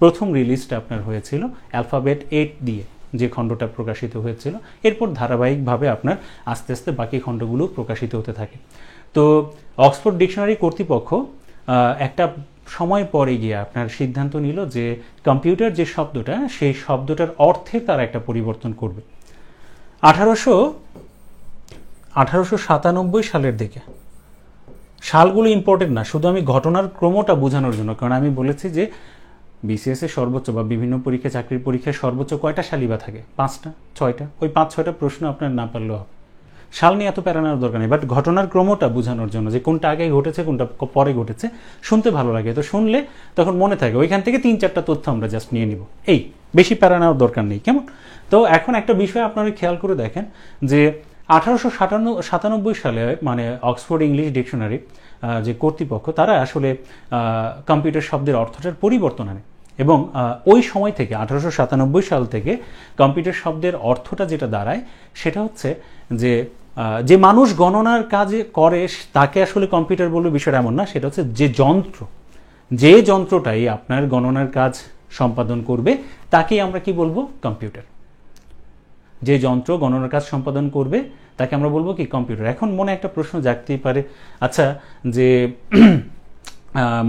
প্রথম রিলিজটা আপনার হয়েছিল অ্যালফাবেট 8 দিয়ে, যে খণ্ডটা প্রকাশিত হয়েছিল। এরপর ধারাবাহিকভাবে আপনার আস্তে আস্তে বাকি খণ্ডগুলো প্রকাশিত হতে থাকে। তো অক্সফোর্ড ডিকশনারি কর্তৃপক্ষ একটা সময় পরে গিয়ে আপনার সিদ্ধান্ত নিল যে কম্পিউটার যে শব্দটা, সেই শব্দটার অর্থে তারা একটা পরিবর্তন করবে। 1897 সালের দিকে, সালগুলো ইম্পর্টেন্ট না, শুধু আমি ঘটনার ক্রমটা বোঝানোর জন্য, কারণ আমি বলেছি যে বিসিএস এর সর্বোচ্চ বা বিভিন্ন পরীক্ষা, চাকরির পরীক্ষায় সর্বোচ্চ কয়টা সালই বা থাকে? 5টা 6টা, ওই 5-6টা প্রশ্ন আপনার না পারলেও হবে। সাল নিয়ে এত প্যারা নেওয়ার দরকার নেই, বাট ঘটনার ক্রমটা বোঝানোর জন্য, যে কোনটা আগে ঘটেছে কোনটা পরে ঘটেছে, শুনতে ভালো লাগে, তো শুনলে তখন মনে থাকে, ওইখান থেকে 3-4টা তথ্য আমরা জাস্ট নিয়ে নিব, এই বেশি প্যারা নেওয়ার দরকার নেই, কেমন? তো এখন একটা বিষয় আপনারা খেয়াল করে দেখেন যে 1897 সালে, মানে অক্সফোর্ড ইংলিশ ডিকশনারি যে কর্তৃপক্ষ, তারা আসলে কম্পিউটার শব্দের অর্থটার পরিবর্তন আনে, এবং ওই সময় থেকে 1897 সাল থেকে কম্পিউটার শব্দের অর্থটা যেটা দাঁড়ায় সেটা হচ্ছে যে মানুষ গণনার কাজ করে তাকে আসলে কম্পিউটার বলবে, বিষয়টা এমন না। সেটা হচ্ছে যে যন্ত্রটাই আপনার গণনার কাজ সম্পাদন করবে তাকেই আমরা কি বলবো? কম্পিউটার। যে যন্ত্র গণনার কাজ সম্পাদন করবে তাকে আমরা বলবো কি? কম্পিউটার। এখন মনে একটা প্রশ্ন জাগতেই পারে, আচ্ছা, যে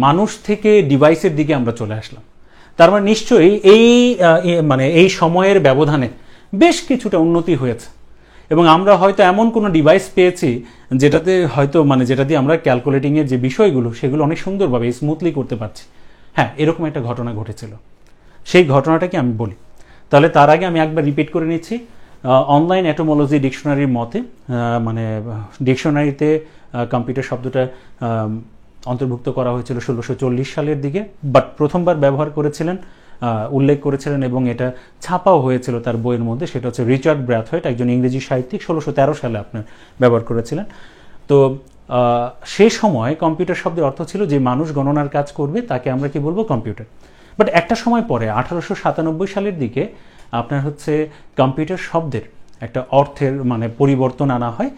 মানুষ থেকে ডিভাইসের দিকে আমরা চলে আসলাম, তার মানে নিশ্চয়ই এই সময়ের ব্যবধানে বেশ কিছুটা উন্নতি হয়েছে, এবং আমরা হয়তো এমন কোনো ডিভাইস পেয়েছি যেটাতে হয়তো, যেটা দিয়ে আমরা ক্যালকুলেটিংয়ের যে বিষয়গুলো সেগুলো অনেক সুন্দরভাবে স্মুথলি করতে পারছি। হ্যাঁ, এরকম একটা ঘটনা ঘটেছিল, সেই ঘটনাটাকে আমি বলি। তাহলে তার আগে আমি একবার রিপিট করে নিচ্ছি। অনলাইন অ্যাটোমোলজি ডিকশনারির মতে, ডিকশনারিতে কম্পিউটার শব্দটা অন্তর্ভুক্ত করা হয়েছিল 1640 সালের দিকে, বাট প্রথমবার ব্যবহার করেছিলেন, উল্লেখ করেছিলেন, এবং এটা ছাপাও হয়েছিল তার বইয়ের মধ্যে, সেটা হচ্ছে রিচার্ড ব্র্যাথওয়েট, একজন ইংরেজি সাহিত্যিক, 1613 সালে আপনার ব্যবহার করেছিলেন। তো সেই সময় কম্পিউটার শব্দের অর্থ ছিল যে মানুষ গণনার কাজ করবে তাকে আমরা কি বলবো? কম্পিউটার। বাট একটা সময় পরে 1897 সালের দিকে আপনার হচ্ছে কম্পিউটার শব্দের একটা অর্থের পরিবর্তন আনা হয়,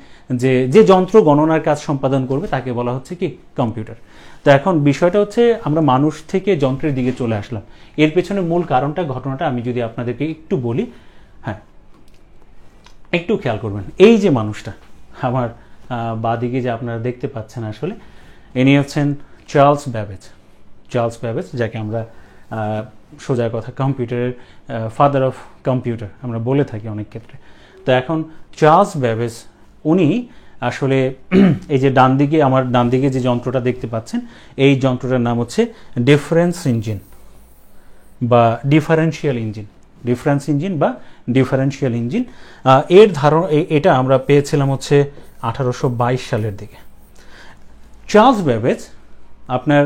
যে যন্ত্র গণনার কাজ সম্পাদন করবে তাকে বলা হচ্ছে কি? কম্পিউটার। তো এখন বিষয়টা হচ্ছে আমরা মানুষ থেকে যন্ত্রের দিকে চলে আসলাম। এর পেছনে মূল কারণটা, ঘটনাটা আমি যদি আপনাদেরকে একটু বলি, হ্যাঁ, একটু খেয়াল করবেন। এই যে মানুষটা আমার বাঁদিকে যে আপনারা দেখতে পাচ্ছেন, আসলে ইনি হচ্ছেন চার্লস ব্যাবেজ, যাকে আমরা সোজা কথা কম্পিউটারের ফাদার অফ কম্পিউটার আমরা বলে থাকি অনেক ক্ষেত্রে। তো এখন চার্লস ব্যাবেজ, উনি আসলে এই যে আমার ডান দিকে যে যন্ত্রটা দেখতে পাচ্ছেন, এই যন্ত্রটার নাম হচ্ছে ডিফারেন্স ইঞ্জিন বা ডিফারেন্সিয়াল ইঞ্জিন। এর এটা আমরা পেয়েছিলাম হচ্ছে 1822 সালের দিকে। চার্লস ব্যাবেজ আপনার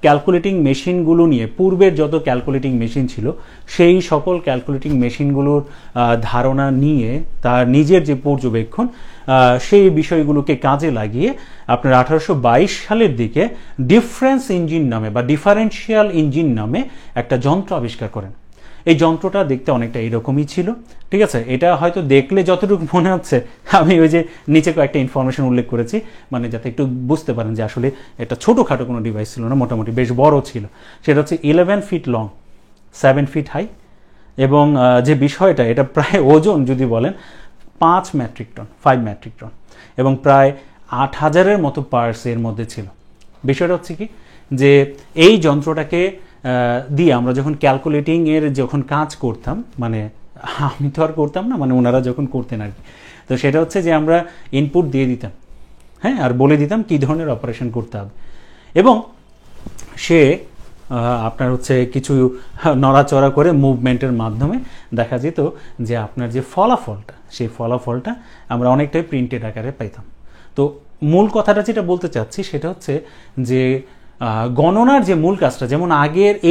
ক্যালকুলেটিং মেশিনগুলো নিয়ে, পূর্বের যত ক্যালকুলেটিং মেশিন ছিল সেই সকল ক্যালকুলেটিং মেশিনগুলোর ধারণা নিয়ে তার নিজের যে পর্যবেক্ষণ, সেই বিষয়গুলোকে কাজে লাগিয়ে আপনার 1822 সালের দিকে ডিফারেন্সিয়াল ইঞ্জিন নামে একটা যন্ত্র আবিষ্কার করেন। এই যন্ত্রটা দেখতে অনেকটা এরকমই ছিল, ঠিক আছে। এটা হয়তো দেখলে যতটুকু মনে হচ্ছে, আমি ওই যে নিচে কয়েকটা ইনফরমেশন উল্লেখ করেছি, মানে যাতে একটু বুঝতে পারেন যে আসলে এটা ছোটোখাটো কোনো ডিভাইস ছিল না, মোটামুটি বেশ বড় ছিল। সেটা হচ্ছে 11 ফিট লং, 7 ফিট হাই, এবং যে বিষয়টা, এটা প্রায় ওজন যদি বলেন 5 মেট্রিক টন, 5 মেট্রিক টন, এবং প্রায় 8,000-এর মতো পার্টস এর মধ্যে ছিল। বিষয়টা হচ্ছে কি, যে এই যন্ত্রটাকে দিয়ে আমরা যখন ক্যালকুলেটিংয়ের যখন কাজ করতাম, মানে আমি তো আর করতাম না, মানে ওনারা যখন করতেন আর কি, তো সেটা হচ্ছে যে আমরা ইনপুট দিয়ে দিতাম, হ্যাঁ, আর বলে দিতাম কী ধরনের অপারেশন করতে হবে, এবং সে আপনার হচ্ছে কিছু নড়াচড়া করে মুভমেন্টের মাধ্যমে দেখা যেত যে আপনার যে ফলাফলটা, সেই ফলাফলটা আমরা অনেকটাই প্রিন্টেড আকারে পাইতাম। তো মূল কথাটা যেটা বলতে চাচ্ছি সেটা হচ্ছে যে গণনার যে মূল কাজটা, যেমন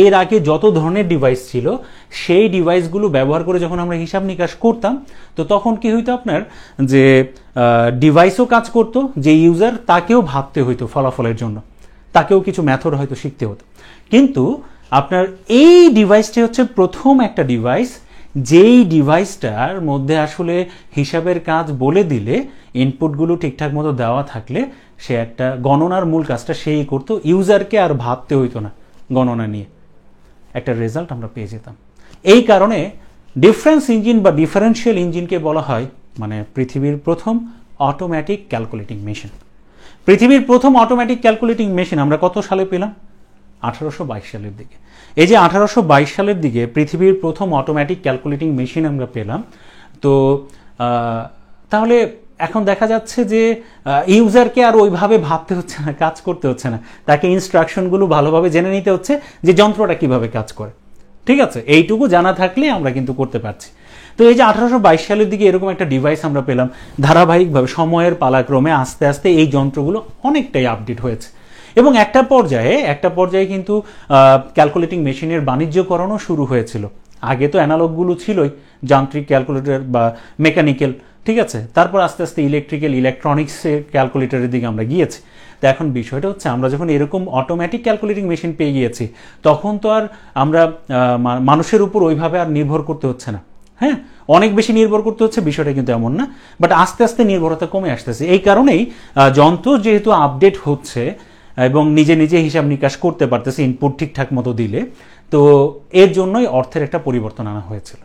এর আগে যত ধরনের ডিভাইস ছিল, সেই ডিভাইসগুলো ব্যবহার করে যখন আমরা হিসাব নিকাশ করতাম, তো তখন কি হইতো আপনার, যে ডিভাইসও কাজ করতো, যে ইউজার তাকেও ভাবতে হইতো ফলাফলের জন্য, তাকেও কিছু মেথড হয়তো শিখতে হতো। কিন্তু আপনার এই ডিভাইসটি হচ্ছে প্রথম একটা ডিভাইস, যেই ডিভাইসটার মধ্যে আসলে হিসাবের কাজ বলে দিলে, ইনপুটগুলো ঠিকঠাক মতো দেওয়া থাকলে, সে একটা গণনার মূল কাজটা সেই করতো, ইউজারকে আর ভাবতে হইতো না গণনা নিয়ে, একটা রেজাল্ট আমরা পেয়ে যেতাম। এই কারণে ডিফারেন্স ইঞ্জিন বা ডিফারেন্সিয়াল ইঞ্জিনকে বলা হয় মানে পৃথিবীর প্রথম অটোমেটিক ক্যালকুলেটিং মেশিন। পৃথিবীর প্রথম অটোমেটিক ক্যালকুলেটিং মেশিন আমরা কত সালে পেলাম? 1822 সালের দিকে। এই যে 1822 সালের দিকে পৃথিবীর প্রথম অটোমেটিক ক্যালকুলেটিং মেশিন আমরা পেলাম, তো তাহলে এখন দেখা যাচ্ছে যে ইউজারকে আর ওইভাবে ভাবতে হচ্ছে না, কাজ করতে হচ্ছে না, তাকে ইনস্ট্রাকশনগুলো ভালোভাবে জেনে নিতে হচ্ছে যে যন্ত্রটা কিভাবে কাজ করে, ঠিক আছে। এইটুকু জানা থাকলে আমরা কিন্তু করতে পারছি। তো এই যে 1822 সালের দিকে এরকম একটা ডিভাইস আমরা পেলাম, ধারাবাহিকভাবে সময়ের পালাক্রমে আস্তে আস্তে এই যন্ত্রগুলো অনেকটাই আপডেট হয়েছে, এবং একটা পর্যায়ে কিন্তু ক্যালকুলেটিং মেশিনের বাণিজ্যকরণও শুরু হয়েছিল। আগে তো অ্যানালগগুলো ছিলই, যান্ত্রিক ক্যালকুলেটর বা মেকানিক্যাল, ঠিক আছে। তারপর আস্তে আস্তে ইলেকট্রনিক্সের ক্যালকুলেটরের দিকে আমরা গিয়েছি। তো এখন বিষয়টা হচ্ছে, আমরা যখন এরকম অটোমেটিক ক্যালকুলেটিং মেশিন পেয়ে গিয়েছি, তখন তো আর আমরা মানুষের উপর ওইভাবে আর নির্ভর করতে হচ্ছে না, হ্যাঁ, অনেক বেশি নির্ভর করতে হচ্ছে, বিষয়টা কিন্তু এমন না, বাট আস্তে আস্তে নির্ভরতা কমে আসতেছে। এই কারণেই যন্ত্র যেহেতু আপডেট হচ্ছে এবং নিজে নিজে হিসাব নিকাশ করতে পারতেছে ইনপুট ঠিকঠাক মতো দিলে, তো এর জন্যই অর্থের একটা পরিবর্তন আনা হয়েছিল।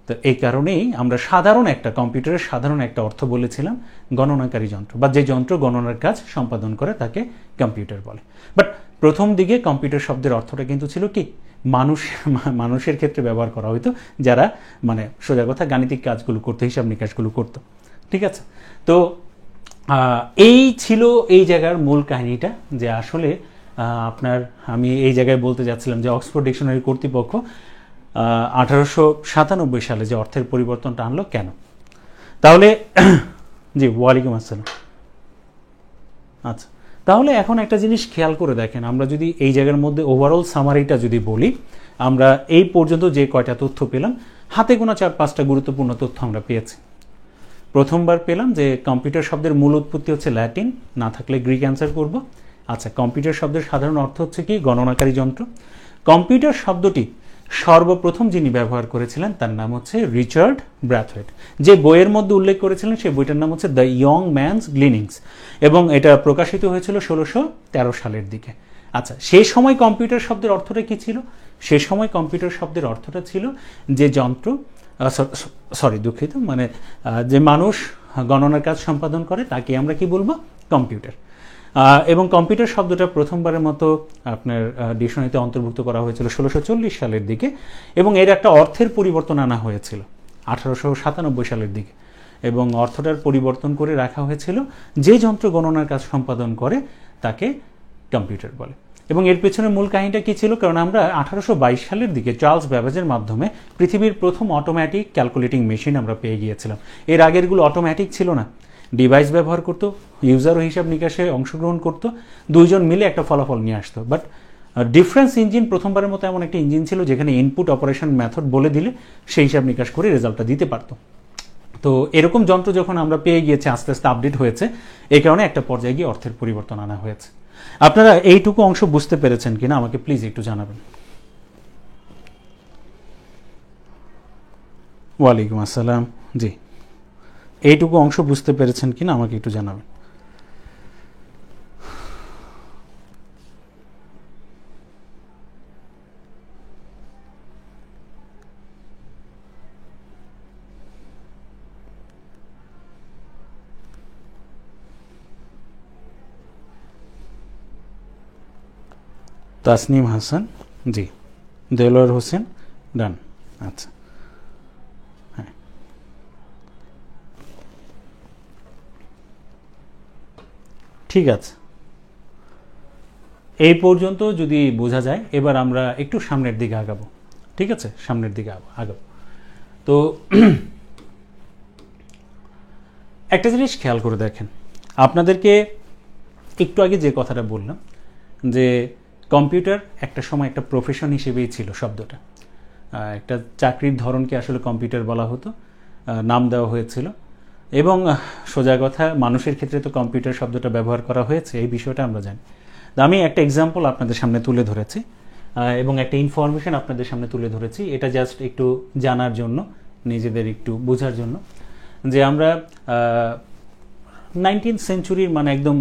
তো এই কারণেই আমরা কম্পিউটারের সাধারণ একটা অর্থ বলেছিলাম গণনাকারী যন্ত্র, বা যে যন্ত্র গণনার কাজ সম্পাদন করে তাকে কম্পিউটার বলে। বাট প্রথম দিকে কম্পিউটার শব্দের অর্থটা কিন্তু ছিল কি, মানুষের ক্ষেত্রে ব্যবহার করা হইতো, যারা মানে সোজা কথা গাণিতিক কাজগুলো করতো, হিসাব নিকাশগুলো করতো, ঠিক আছে। তো এই ছিল এই জায়গার মূল কাহিনীটা, যে আসলে আমি এই জায়গায় বলতে যাচ্ছিলাম যে অক্সফোর্ড ডিকশনারি কর্তৃপক্ষ 1897 সালে যে অর্থের পরিবর্তনটা আনলো কেন। তাহলে জি, ওয়ালাইকুম আসসালাম। আচ্ছা, তাহলে এখন একটা জিনিস খেয়াল করে দেখেন, আমরা যদি এই জায়গার মধ্যে ওভারঅল সামারিটা যদি বলি, আমরা এই পর্যন্ত যে কয়টা তথ্য পেলাম, হাতে গোনা 4-5টা গুরুত্বপূর্ণ তথ্য আমরা পেয়েছি। প্রথমবার পেলাম যে কম্পিউটার শব্দের মূল উৎপত্তি হচ্ছে ল্যাটিন, না থাকলে গ্রিক অ্যান্সার করব। আচ্ছা, কম্পিউটার শব্দের সাধারণ অর্থ হচ্ছে কি, গণনাকারী যন্ত্র। কম্পিউটার শব্দটি সর্বপ্রথম যিনি ব্যবহার করেছিলেন তার নাম হচ্ছে রিচার্ড ব্র্যাথওয়েট। যে বইয়ের মধ্যে উল্লেখ করেছিলেন সেই বইটার নাম হচ্ছে দ্য ইয়ং ম্যানস গ্লিনিংস, এবং এটা প্রকাশিত হয়েছিল 1613 সালের দিকে। আচ্ছা, সেই সময় কম্পিউটার শব্দের অর্থটা কি ছিল? সে সময় কম্পিউটার শব্দের অর্থটা ছিল যে যন্ত্র, দুঃখিত, মানে যে মানুষ গণনার কাজ সম্পাদন করে তাকে আমরা কি বলবো, কম্পিউটার। এবং কম্পিউটার শব্দটা প্রথমবারের মতো আপনার ডিকশনারিতে অন্তর্ভুক্ত করা হয়েছিল 1640 সালের দিকে, এবং এর একটা অর্থের পরিবর্তন আনা হয়েছিল 1897 সালের দিকে, এবং অর্থটার পরিবর্তন করে রাখা হয়েছিল যে যন্ত্র গণনার কাজ সম্পাদন করে তাকে কম্পিউটার বলে। এবং এর পেছনে মূল কাহিনীটা কী ছিল? কারণ আমরা 1822 সালের দিকে চার্লস ব্যাবেজের মাধ্যমে পৃথিবীর প্রথম অটোমেটিক ক্যালকুলেটিং মেশিন আমরা পেয়ে গিয়েছিলাম। এর আগেরগুলো অটোমেটিক ছিল না, ডিভাইস ব্যবহার করতো, ইউজারও হিসাব নিকাশে অংশগ্রহণ করতো, দুইজন মিলে একটা ফলাফল নিয়ে আসতো। বাট ডিফারেন্স ইঞ্জিন প্রথমবারের মতো এমন একটা ইঞ্জিন ছিল যেখানে ইনপুট অপারেশন মেথড বলে দিলে সেই হিসাব নিকাশ করে রেজাল্টটা দিতে পারতো। তো এরকম যন্ত্র যখন আমরা পেয়ে গিয়েছি, আস্তে আস্তে আপডেট হয়েছে, এই কারণে একটা পর্যায়ে গিয়ে অর্থের পরিবর্তন আনা হয়েছে। আপনারা এইটুকু অংশ বুঝতে পেরেছেন কিনা আমাকে প্লিজ একটু জানাবেন। ওয়ালাইকুম আসসালাম। জি, এইটুকু অংশ বুঝতে পেরেছেন কিনা আমাকে একটু জানাবেন। তাসনিম হাসান, জি। দেলোয়ার হোসেন, ডান। আচ্ছা, হ্যাঁ, ঠিক আছে। এই পর্যন্ত যদি বোঝা যায়, এবার আমরা একটু সামনের দিকে আগাবো। ঠিক আছে, সামনের দিকে আগাবো। তো একটা জিনিস খেয়াল করে দেখেন, আপনাদেরকে একটু আগে যে কথাটা বললাম যে কম্পিউটার একটা সময় একটা প্রফেশন হিসেবেই ছিল শব্দটা। একটা চাকরির ধরনকে আসলে কম্পিউটার বলা হতো, নাম দেওয়া হয়েছিল। এবং সোজা কথা, মানুষের ক্ষেত্রে তো কম্পিউটার শব্দটা ব্যবহার করা হয়েছে, এই বিষয়টা আমরা জানি। আমি একটা এক্সাম্পল আপনাদের সামনে তুলে ধরেছি এবং একটা ইনফরমেশন আপনাদের সামনে তুলে ধরেছি, এটা জাস্ট একটু জানার জন্য, নিজেদের একটু বোঝার জন্য, যে আমরা 19th সেঞ্চুরির মানে একদম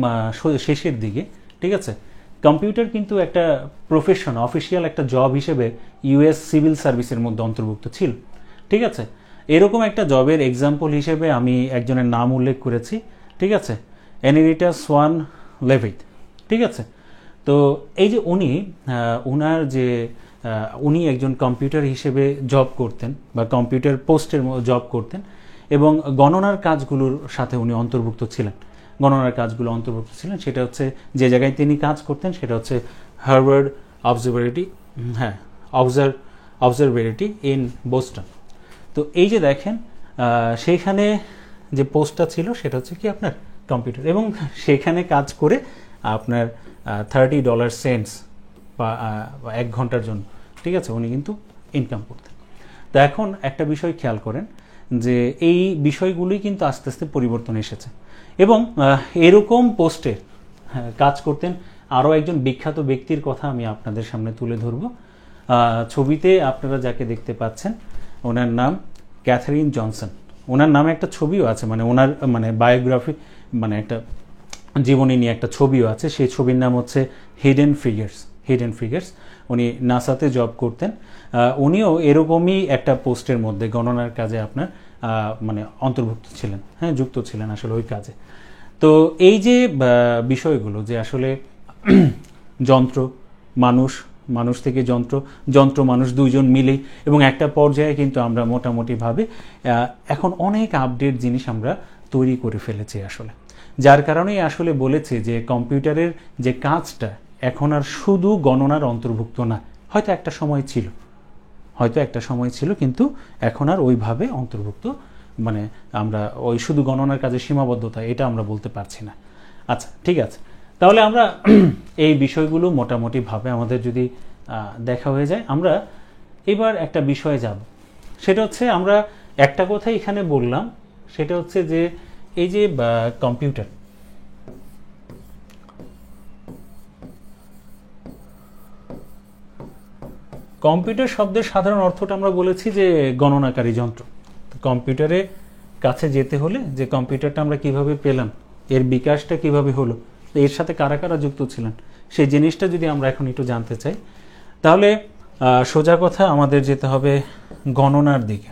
শেষের দিকে, ঠিক আছে, কম্পিউটার কিন্তু একটা প্রফেশন, অফিসিয়াল একটা জব হিসেবে ইউএস সিভিল সার্ভিসের মধ্যে অন্তর্ভুক্ত ছিল। ঠিক আছে, এরকম একটা জবের এক্সাম্পল হিসেবে আমি একজনের নাম উল্লেখ করেছি। ঠিক আছে, এনিরিটা সোয়ান লেভিট। ঠিক আছে, তো এই যে উনার যে উনি একজন কম্পিউটার হিসেবে জব করতেন বা কম্পিউটার পোস্টের জব করতেন এবং গণনার কাজগুলোর সাথে উনি অন্তর্ভুক্ত ছিলেন। গণনার কাজগুলো অন্তর্ভুক্ত ছিলেন, সেটা হচ্ছে যে জায়গায় তিনি কাজ করতেন সেটা হচ্ছে হার্ভার্ড অবজারভেটরি ইন বোস্টন। তো এই যে দেখেন, সেইখানে যে পোস্টটা ছিল সেটা হচ্ছে কি আপনার কম্পিউটার, এবং সেখানে কাজ করে আপনার $30 বা 1 ঘন্টার জন্য, ঠিক আছে, উনি কিন্তু ইনকাম করতেন। তো এখন একটা বিষয় খেয়াল করেন যে এই বিষয়গুলোই কিন্তু আস্তে আস্তে পরিবর্তন এসেছে এবং এরকম পোস্টে কাজ করতেন আরও একজন বিখ্যাত ব্যক্তির কথা আমি আপনাদের সামনে তুলে ধরব। ছবিতে আপনারা যাকে দেখতে পাচ্ছেন ওনার নাম ক্যাথারিন জনসন। ওনার নামে একটা ছবিও আছে, মানে ওনার মানে বায়োগ্রাফি, মানে একটা জীবনী নিয়ে একটা ছবিও আছে। সেই ছবির নাম হচ্ছে হিডেন ফিগার্স। উনি নাসাতে জব করতেন। উনিও এরকমই একটা পোস্টের মধ্যে গণনার কাজে আপনার মানে অন্তর্ভুক্ত ছিলেন, হ্যাঁ, যুক্ত ছিলেন আসলে ওই কাজে। তো এই যে বিষয়গুলো যে আসলে যন্ত্র মানুষ থেকে যন্ত্র মানুষ, দুইজন মিলেই, এবং একটা পর্যায়ে কিন্তু আমরা মোটামুটিভাবে এখন অনেক আপডেট জিনিস আমরা তৈরি করে ফেলেছি আসলে, যার কারণেই আসলে বলেছে যে কম্পিউটারের যে কাজটা এখন আর শুধু গণনার অন্তর্ভুক্ত না। হয়তো একটা সময় ছিল কিন্তু এখন আর ওইভাবে অন্তর্ভুক্ত, মানে আমরা ওই শুধু গণনার কাজে সীমাবদ্ধতা এটা আমরা বলতে পারছি না। আচ্ছা, ঠিক আছে, তাহলে আমরা এই বিষয়গুলো মোটামুটিভাবে আমাদের যদি দেখা হয়ে যায়, আমরা এবার একটা বিষয়ে যাব। সেটা হচ্ছে আমরা একটা কথা এখানে বললাম, সেটা হচ্ছে যে এই যে কম্পিউটার শব্দের সাধারণ অর্থটা আমরা বলেছি যে গণনাকারী যন্ত্র। কম্পিউটারে কাছে যেতে হলে যে কম্পিউটারটা আমরা কিভাবে পেলাম, এর বিকাশটা কিভাবে হলো, এর সাথে কারা কারা যুক্ত ছিলেন, সেই জিনিসটা যদি আমরা এখন একটু জানতে চাই, তাহলে সোজা কথা আমাদের যেতে হবে গণনার দিকে।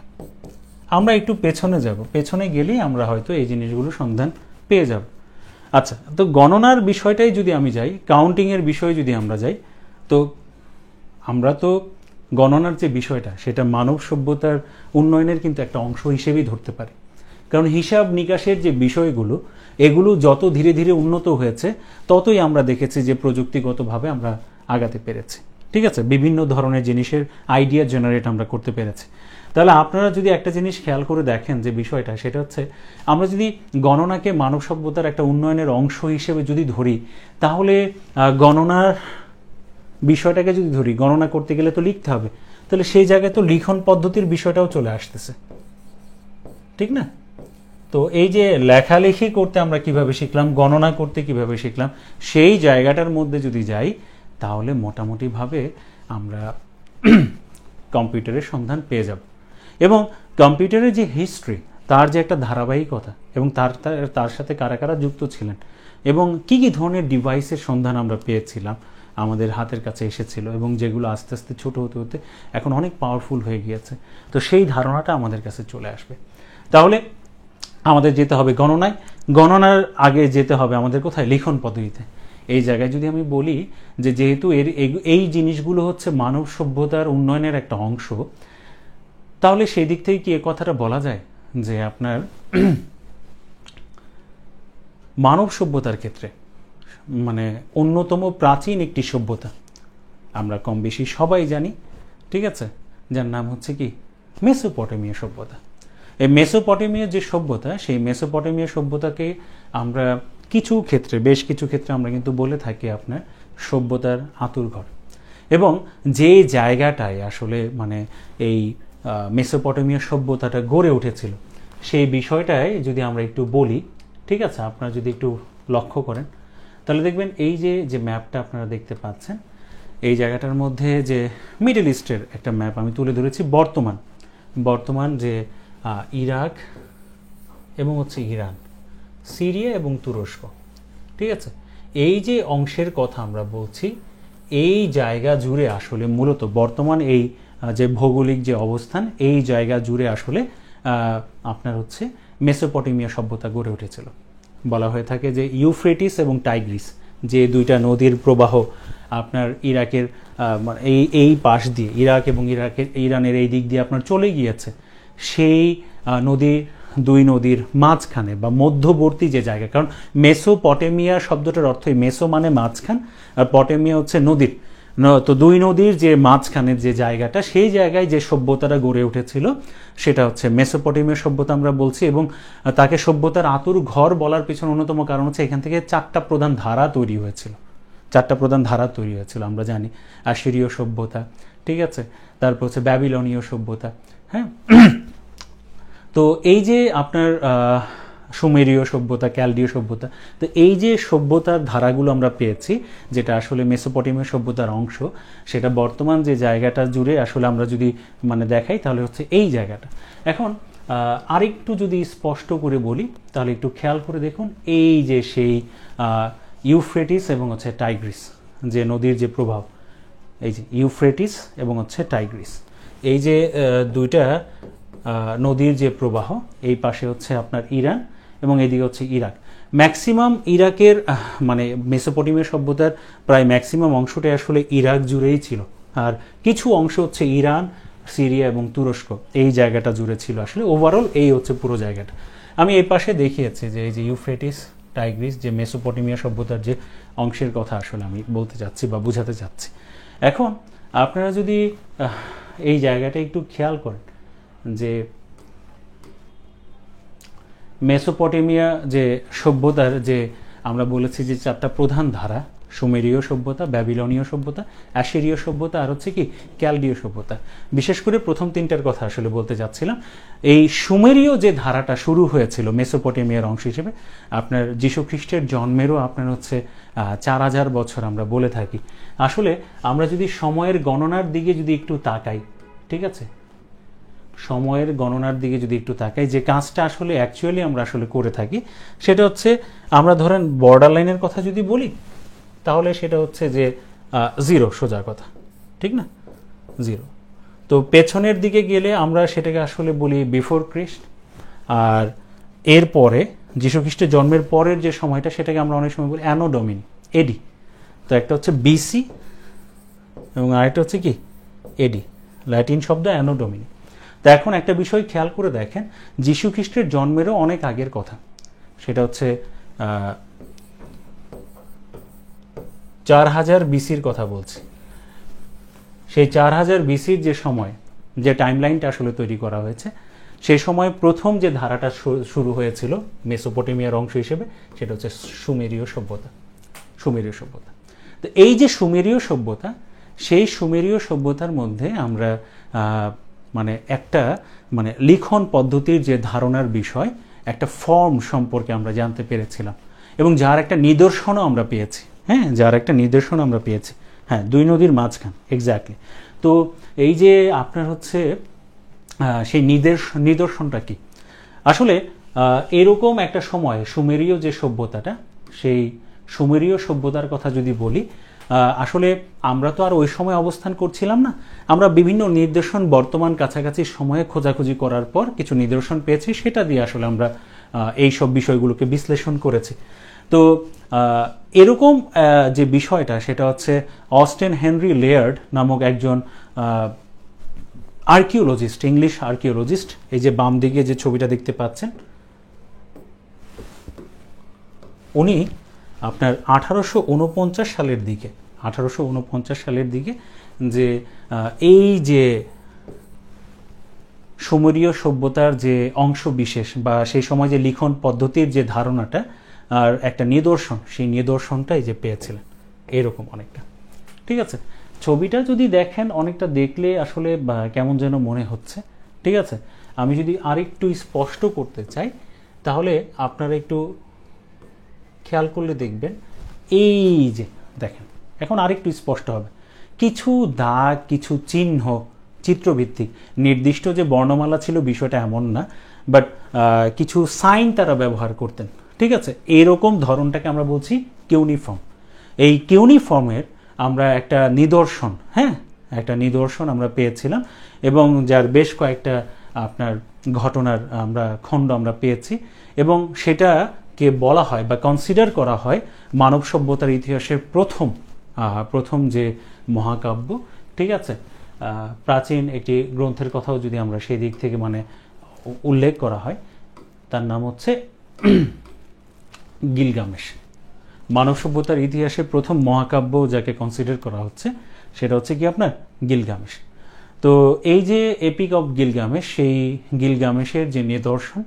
আমরা একটু পেছনে গেলেই আমরা হয়তো এই জিনিসগুলো সন্ধান পেয়ে যাব। আচ্ছা, তো গণনার বিষয়টাই যদি আমি যাই, কাউন্টিংয়ের বিষয়ে যদি আমরা যাই, তো আমরা তো গণনার যে বিষয়টা সেটা মানব সভ্যতার উন্নয়নের কিন্তু একটা অংশ হিসেবেই ধরতে পারি। কারণ হিসাব নিকাশের যে বিষয়গুলো, এগুলো যত ধীরে ধীরে উন্নত হয়েছে ততই আমরা দেখেছি যে প্রযুক্তিগতভাবে আমরা আগাতে পেরেছি। ঠিক আছে, বিভিন্ন ধরনের জিনিসের আইডিয়া জেনারেট আমরা করতে পেরেছি। তাহলে আপনারা যদি একটা জিনিস খেয়াল করে দেখেন যে বিষয়টা, সেটা হচ্ছে আমরা যদি গণনাকে মানব সভ্যতার একটা উন্নয়নের অংশ হিসেবে যদি ধরি, তাহলে গণনার বিষয়টাকে যদি ধরি, গণনা করতে গেলে তো লিখতে হবে, তাহলে সেই জায়গায় তো লিখন পদ্ধতির বিষয়টাও চলে আসতেছে, ঠিক না? তো এই যে লেখালেখি করতে আমরা কিভাবে শিখলাম, গণনা করতে কিভাবে শিখলাম, সেই জায়গাটার মধ্যে যদি যাই, তাহলে মোটামুটিভাবে আমরা কম্পিউটারের সন্ধান পেয়ে যাব। এবং কম্পিউটারের যে হিস্ট্রি, তার যে একটা ধারাবাহিকতা, এবং তার সাথে কারা কারা যুক্ত ছিলেন, এবং কি কি ধরনের ডিভাইসের সন্ধান আমরা পেয়েছিলাম, আমাদের হাতের কাছে এসেছিল, এবং যেগুলো আস্তে আস্তে ছোট হতে হতে এখন অনেক পাওয়ারফুল হয়ে গিয়েছে। তো সেই ধারণাটা আমাদের কাছে চলে আসবে। তাহলে আমাদের যেতে হবে গণনায়। গণনার আগে যেতে হবে আমাদের কোথায়? লিখন পদ্ধতিতে। এই জায়গায় যদি আমি বলি যে যেহেতু এই জিনিসগুলো হচ্ছে মানব সভ্যতার উন্নয়নের একটা অংশ, তাহলে সেই দিক থেকে কি এ কথাটা বলা যায় যে আপনার মানব সভ্যতার ক্ষেত্রে মানে অন্যতম প্রাচীন একটি সভ্যতা আমরা কম বেশি সবাই জানি, ঠিক আছে, যার নাম হচ্ছে কি মেসোপটেমিয়া সভ্যতা। এই মেসোপটেমিয়া যে সভ্যতা, সেই মেসোপটেমিয়া সভ্যতাকে আমরা কিছু ক্ষেত্রে, বেশ কিছু ক্ষেত্রে আমরা কিন্তু বলে থাকি আপনার সভ্যতার আঁতুড়ঘর। এবং যে জায়গাটায় আসলে মানে এই মেসোপটেমিয়া সভ্যতাটা গড়ে উঠেছিল, সেই বিষয়টায় যদি আমরা একটু বলি, ঠিক আছে, আপনারা যদি একটু লক্ষ্য করেন তাহলে দেখবেন এই যে ম্যাপটা আপনারা দেখতে পাচ্ছেন, এই জায়গাটার মধ্যে যে মিডল ইস্টের একটা ম্যাপ আমি তুলে ধরেছি। বর্তমান যে ইরাক এবং হচ্ছে ইরান, সিরিয়া এবং তুরস্ক, ঠিক আছে, এই যে অংশের কথা আমরা বলছি, এই জায়গা জুড়ে আসলে মূলত বর্তমান এই যে ভৌগোলিক যে অবস্থান, এই জায়গা জুড়ে আসলে আপনার হচ্ছে মেসোপটেমিয়া সভ্যতা গড়ে উঠেছিল। বলা হয়ে থাকে যে ইউফ্রেটিস এবং টাইগ্রিস, যে দুইটা নদীর প্রবাহ আপনার ইরাকের এই পাশ দিয়ে, ইরাক এবং ইরানের এই দিক দিয়ে আপনার চলে গিয়েছে, সেই দুই নদীর মাঝখানে বা মধ্যবর্তী যে জায়গা, কারণ মেসোপটেমিয়া শব্দটার অর্থই মেসো মানে মাঝখান, আর পটেমিয়া হচ্ছে নদীর, তো দুই নদীর যে মাঝখানের যে জায়গাটা, সেই জায়গায় যে সভ্যতাটা গড়ে উঠেছিল সেটা হচ্ছে মেসোপটেমিয়া সভ্যতা আমরা বলছি। এবং তাকে সভ্যতার আতুর ঘর বলার পিছনে অন্যতম কারণ হচ্ছে এখান থেকে চারটা প্রধান ধারা তৈরি হয়েছিল। আমরা জানি অ্যাশিরীয় সভ্যতা, ঠিক আছে, তারপর হচ্ছে ব্যাবিলনীয় সভ্যতা, হ্যাঁ। তো এই যে আপনার সুমেরীয় সভ্যতা, ক্যালডীয় সভ্যতা, তো এই যে সভ্যতার ধারাগুলো আমরা পেয়েছি, যেটা আসলে মেসোপটেমিয়া সভ্যতার অংশ, সেটা বর্তমান যে জায়গাটা জুড়ে আসলে আমরা যদি মানে দেখাই তাহলে হচ্ছে এই জায়গাটা। এখন আরেকটু যদি স্পষ্ট করে বলি তাহলে একটু খেয়াল করে দেখুন, এই যে সেই ইউফ্রেটিস এবং হচ্ছে টাইগ্রিস যে নদীর যে প্রভাব, এই যে ইউফ্রেটিস এবং হচ্ছে টাইগ্রিস, এই যে দুইটা নদীর যে প্রবাহ, এই পাশে হচ্ছে আপনার ইরান এবং এদিকে হচ্ছে ইরাক। ম্যাক্সিমাম ইরাকের মানে মেসোপটেমিয়া সভ্যতার প্রায় ম্যাক্সিমাম অংশটাই আসলে ইরাক জুড়েই ছিল, আর কিছু অংশ হচ্ছে ইরান, সিরিয়া এবং তুরস্ক, এই জায়গাটা জুড়ে ছিল। আসলে ওভারঅল এই হচ্ছে পুরো জায়গাটা। আমি এই পাশে দেখিয়েছি যে এই যে ইউফ্রেটিস, টাইগ্রিস, যে মেসোপটেমিয়া সভ্যতার যে অংশের কথা আসলে আমি বলতে চাচ্ছি বা বুঝাতে চাচ্ছি। এখন আপনারা যদি এই জায়গাটা একটু খেয়াল করেন যে মেসোপটেমিয়া যে সভ্যতার যে আমরা বলেছি যে চারটা প্রধান ধারা, সুমেরীয় সভ্যতা, ব্যাবিলনীয় সভ্যতা, অ্যাশিরীয় সভ্যতা, আর হচ্ছে কি ক্যালডীয় সভ্যতা। বিশেষ করে প্রথম তিনটার কথা আসলে বলতে যাচ্ছিলাম। এই সুমেরীয় যে ধারাটা শুরু হয়েছিল মেসোপটেমিয়ার অংশ হিসেবে, আপনার যীশু খ্রিস্টের জন্মেরও আপনার হচ্ছে 4000 বছর আমরা বলে থাকি। আসলে আমরা যদি সময়ের গণনার দিকে যদি একটু তাকাই, ঠিক আছে, সময়ের গণনার দিকে যদি একটু তাকাই, যে কাজটা আসলে অ্যাকচুয়ালি আমরা আসলে করে থাকি, সেটা হচ্ছে আমরা ধরেন বর্ডার লাইনের কথা যদি বলি তাহলে সেটা হচ্ছে যে 0, সোজা কথা, ঠিক না, 0। তো পেছনের দিকে গেলে আমরা সেটাকে আসলে বলি বিফোর খ্রিস্ট, আর এরপরে যীশু খ্রিস্টের জন্মের পরের যে সময়টা সেটাকে আমরা অনেক সময় বলি অ্যানো ডোমিনি, এডি। তো একটা হচ্ছে বিসি এবং আরেকটা হচ্ছে কি এডি, ল্যাটিন শব্দ অ্যানো ডোমিনি। তো এখন একটা বিষয় খেয়াল করে দেখেন, যীশু খ্রিস্টের জন্মেরও অনেক আগের কথা, সেটা হচ্ছে 4000 বিসির কথা বলছি। সেই 4000 বিসির যে সময়, যে টাইমলাইনটা আসলে তৈরি করা হয়েছে, সেই সময় প্রথম যে ধারাটা শুরু হয়েছিল মেসোপটেমিয়ার অংশ হিসেবে, সেটা হচ্ছে সুমেরীয় সভ্যতা। তো এই যে সুমেরীয় সভ্যতা, সেই সুমেরীয় সভ্যতার মধ্যে আমরা মানে একটা মানে লিখন পদ্ধতির যে ধারণার বিষয়, একটা ফর্ম সম্পর্কে আমরা জানতে পেরেছিলাম, এবং যার একটা নিদর্শনও আমরা পেয়েছি। হ্যাঁ, দুই নদীর মাঝখান, এক্স্যাক্টলি। তো এই যে আপনার হচ্ছে সেই নিদর্শনটা কি? আসলে এরকম একটা সময় সুমেরীয় যে সভ্যতাটা, সেই সুমেরীয় সভ্যতার কথা যদি বলি, আসলে আমরা তো আর ওই সময় অবস্থান করছিলাম না। আমরা বিভিন্ন নিদর্শন বর্তমান কাছাকাছি সময়ে খোঁজাখুঁজি করার পর কিছু নিদর্শন পেয়েছি, সেটা দিয়ে আসলে আমরা এই সব বিষয়গুলোকে বিশ্লেষণ করেছি। তো এরকম যে বিষয়টা, সেটা হচ্ছে অস্টেন হেনরি লেয়ার্ড নামক একজন আর্কিওলজিস্ট, ইংলিশ আর্কিওলজিস্ট। এই যে বাম দিকে যে ছবিটা দেখতে পাচ্ছেন, উনি আপনার 1849 সালের দিকে যে এই যে সুমেরীয় সভ্যতার যে অংশ বিশেষ বা সেই সময় যে লিখন পদ্ধতির যে ধারণাটা আর একটা নিদর্শন, সেই নিদর্শনটাই যে পেয়েছিলেন এরকম অনেকটা। ঠিক আছে, ছবিটা যদি দেখেন, অনেকটা দেখলে আসলে কেমন যেন মনে হচ্ছে। ঠিক আছে, আমি যদি আরেকটু স্পষ্ট করতে চাই, তাহলে আপনারা একটু খেয়াল করলে দেখবেন, এই যে দেখেন, এখন আরেকটু স্পষ্ট হবে। কিছু দাগ, কিছু চিহ্ন, চিত্রভিত্তিক, নির্দিষ্ট যে বর্ণমালা ছিল বিষয়টা এমন না, বাট কিছু সাইন তারা ব্যবহার করতেন। ঠিক আছে, এরকম ধরনটাকে আমরা বলছি কিউনিফর্ম। এই কিউনিফর্মের আমরা একটা নিদর্শন, একটা নিদর্শন আমরা পেয়েছিলাম, এবং যার বেশ কয়েকটা আপনার ঘটনার খণ্ড আমরা পেয়েছি, এবং সেটাকে বলা হয় বা কনসিডার করা হয় মানব সভ্যতার ইতিহাসের প্রথম যে মহাকাব্য। ঠিক আছে, প্রাচীন একটি গ্রন্থের কথাও যদি আমরা সেই দিক থেকে উল্লেখ করা হয়, তার নাম হচ্ছে গিলগামেশ। মানব সভ্যতার ইতিহাসে প্রথম মহাকাব্য যাকে কনসিডার করা হচ্ছে, সেটা হচ্ছে কি আপনার গিলগামেশ। তো এই যে এপিক অফ গিলগামেশ, সেই গিলগামেশের যে নিদর্শন,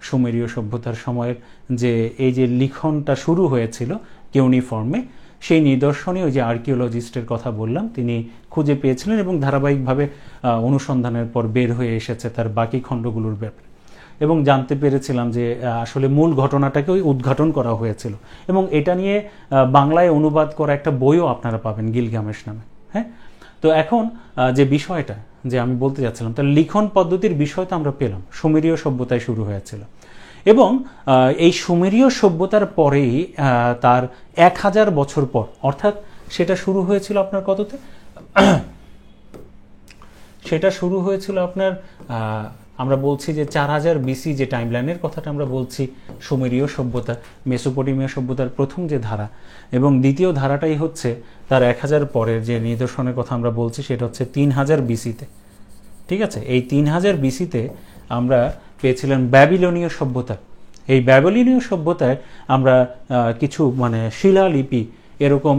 সুমেরীয় সভ্যতার সময়ের যে এই যে লিখনটা শুরু হয়েছিল কিউনিফর্মে, সেই নিদর্শনে ওই যে আর্কিওলজিস্টের কথা বললাম, তিনি খুঁজে পেয়েছিলেন এবং ধারাবাহিকভাবে অনুসন্ধানের পর বের হয়ে এসেছে তার বাকি খণ্ডগুলোর ব্যাপারে, এবং জানতে পেরেছিলাম যে আসলে মূল ঘটনাটাকে উদ্ঘাটন করা হয়েছিল, এবং এটা নিয়ে বাংলায় অনুবাদ করা একটা বইও আপনারা পাবেন গিলগামেশ নামে। তো এখন যে বিষয়টা যে আমি বলতে যাচ্ছিলাম, তার লিখন পদ্ধতির বিষয় তো আমরা পেলাম, সুমেরীয় সভ্যতায় শুরু হয়েছিল, এবং এই সুমেরীয় সভ্যতার পরেই তার 1000 বছর পর, অর্থাৎ সেটা শুরু হয়েছিল আপনার কততে, সেটা শুরু হয়েছিল আপনার আমরা বলছি যে 4000 বিসি, যে টাইমলাইনের কথাটা আমরা বলছি, সুমেরীয় সভ্যতা, মেসোপটেমিয়া সভ্যতার প্রথম যে ধারা, এবং দ্বিতীয় ধারাটাই হচ্ছে তার 1000 পরের যে নিদর্শনের কথা আমরা বলছি, সেটা হচ্ছে 3000 বিসিতে। ঠিক আছে, এই 3000 বিসিতে আমরা পেয়েছিলাম ব্যাবিলনীয় সভ্যতা। এই ব্যাবিলনীয় সভ্যতায় আমরা কিছু শিলালিপি, এরকম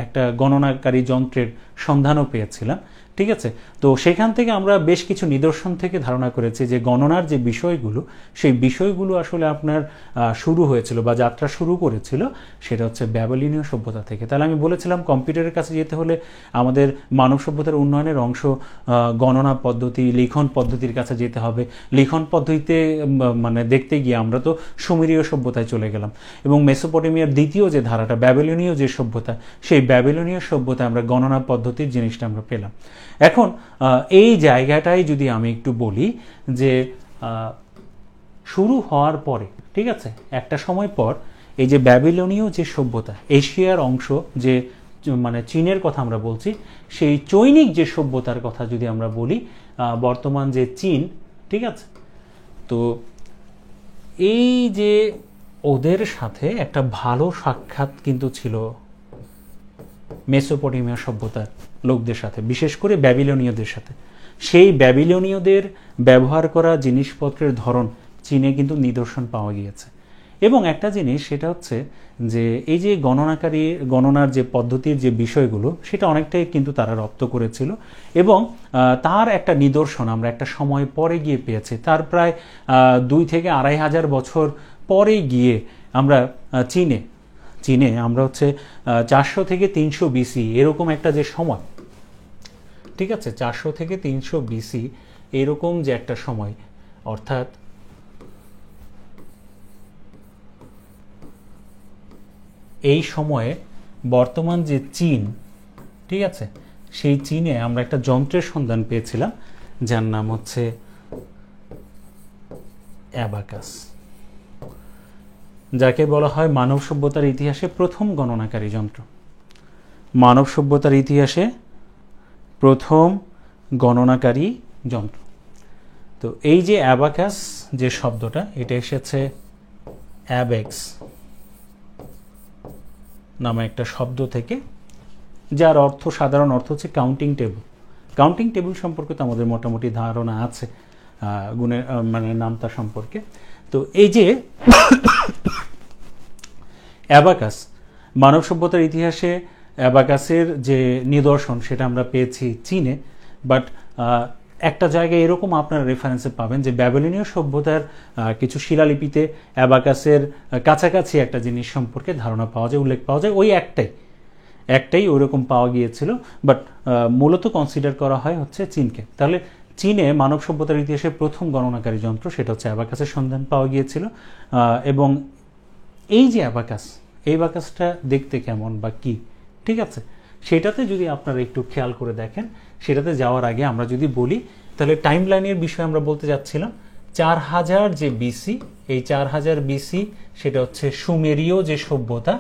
একটা গণনাকারী যন্ত্রের সন্ধানও পেয়েছিলাম। ঠিক আছে, তো সেখান থেকে আমরা বেশ কিছু নিদর্শন থেকে ধারণা করেছি যে গণনার যে বিষয়গুলো, সেই বিষয়গুলো আসলে আপনার শুরু হয়েছিল বা যাত্রা শুরু করেছিল, সেটা হচ্ছে ব্যাবিলনীয় সভ্যতা থেকে। তাহলে আমি বলেছিলাম কম্পিউটারের কাছে যেতে হলে আমাদের মানব সভ্যতার উন্নয়নের অংশ গণনা পদ্ধতি, লিখন পদ্ধতির কাছে যেতে হবে। লিখন পদ্ধতিতে দেখতে গিয়ে আমরা তো সুমেরীয় সভ্যতায় চলে গেলাম, এবং মেসোপটেমিয়ার দ্বিতীয় যে ধারাটা, ব্যাবিলনীয় যে সভ্যতা, সেই ব্যাবিলনীয় সভ্যতায় আমরা গণনা পদ্ধতির জিনিসটা আমরা পেলাম। এখন এই জায়গাটাই যদি আমি একটু বলি যে শুরু হওয়ার পরে, ঠিক আছে, একটা সময় পর এই যে ব্যাবিলনীয় যে সভ্যতা, এশিয়ার অংশ, যে চীনের কথা আমরা বলছি, সেই চৈনিক যে সভ্যতার কথা যদি আমরা বলি, বর্তমান যে চীন, ঠিক আছে, তো এই যে ওদের সাথে একটা ভালো সাক্ষাৎ কিন্তু ছিল মেসোপটেমিয়া সভ্যতার লোকদের সাথে, বিশেষ করে ব্যাবিলনীয়দের সাথে। সেই ব্যাবিলনীয়দের ব্যবহার করা জিনিসপত্রের ধরন চীনে কিন্তু নিদর্শন পাওয়া গিয়েছে। এবং একটা জিনিস, সেটা হচ্ছে যে এই যে গণনার যে পদ্ধতির যে বিষয়গুলো, সেটা অনেকটাই কিন্তু তারা রপ্ত করেছিল, এবং তার একটা নিদর্শন আমরা একটা সময় পরে গিয়ে পেয়েছি। তার প্রায় 2 থেকে 2500 বছর পরে গিয়ে আমরা চীনে আমরা হচ্ছে 400 থেকে 300 বিসি, এরকম একটা যে সময়, ঠিক আছে, 400 থেকে 300 বিসি এরকম যে একটা সময়, অর্থাৎ এই সময়ে বর্তমান যে চীন, ঠিক আছে, সেই চীনে আমরা একটা যন্ত্রের সন্ধান পেয়েছিলাম, যার নাম হচ্ছে অ্যাবাকাস, যাকে বলা হয় মানব সভ্যতার ইতিহাসে প্রথম গণনাকারী যন্ত্র। মানব সভ্যতার ইতিহাসে প্রথম গণনাকারী যন্ত্র। তো এই যে অ্যাবাকাস যে শব্দটা, এটা এসেছে অ্যাবেক্স নামে একটা শব্দ থেকে, যার অর্থ, সাধারণ অর্থ হচ্ছে কাউন্টিং টেবিল। কাউন্টিং টেবিল সম্পর্কে তো আমাদের মোটামুটি ধারণা আছে গুণের মানে নামতা সম্পর্কে। তো এই যে অ্যাবাকাস, মানব সভ্যতার ইতিহাসে অ্যাবাকাসের যে নিদর্শন সেটা আমরা পেয়েছি চীনে, বাট একটা জায়গায় এরকম আপনারা রেফারেন্সে পাবেন যে ব্যাবিলনীয় সভ্যতার কিছু শিলালিপিতে অ্যাবাকাসের কাছাকাছি একটা জিনিস সম্পর্কে ধারণা পাওয়া যায়, উল্লেখ পাওয়া যায়। ওই একটাই ওইরকম পাওয়া গিয়েছিল, বাট মূলত কনসিডার করা হয় হচ্ছে চীনকে। তাহলে চীনে মানব সভ্যতার ইতিহাসে প্রথম গণনাকারী যন্ত্র সেটা হচ্ছে অ্যাবাকাসের সন্ধান পাওয়া গিয়েছিল। এবং এই যে অ্যাবাকাস, এই অ্যাবাকাসটা দেখতে কেমন বা কি, ঠিক আছে, সেটাতে যদি আপনারা একটু খেয়াল করে দেখেন, সেটাতে যাওয়ার আগে আমরা যদি বলি, তাহলে টাইম লাইনের বিষয়ে আমরা বলতে যাচ্ছিলাম 4000 যে বিসি, এই 4000 বিসি সেটা হচ্ছে সুমেরীয় যে সভ্যতা,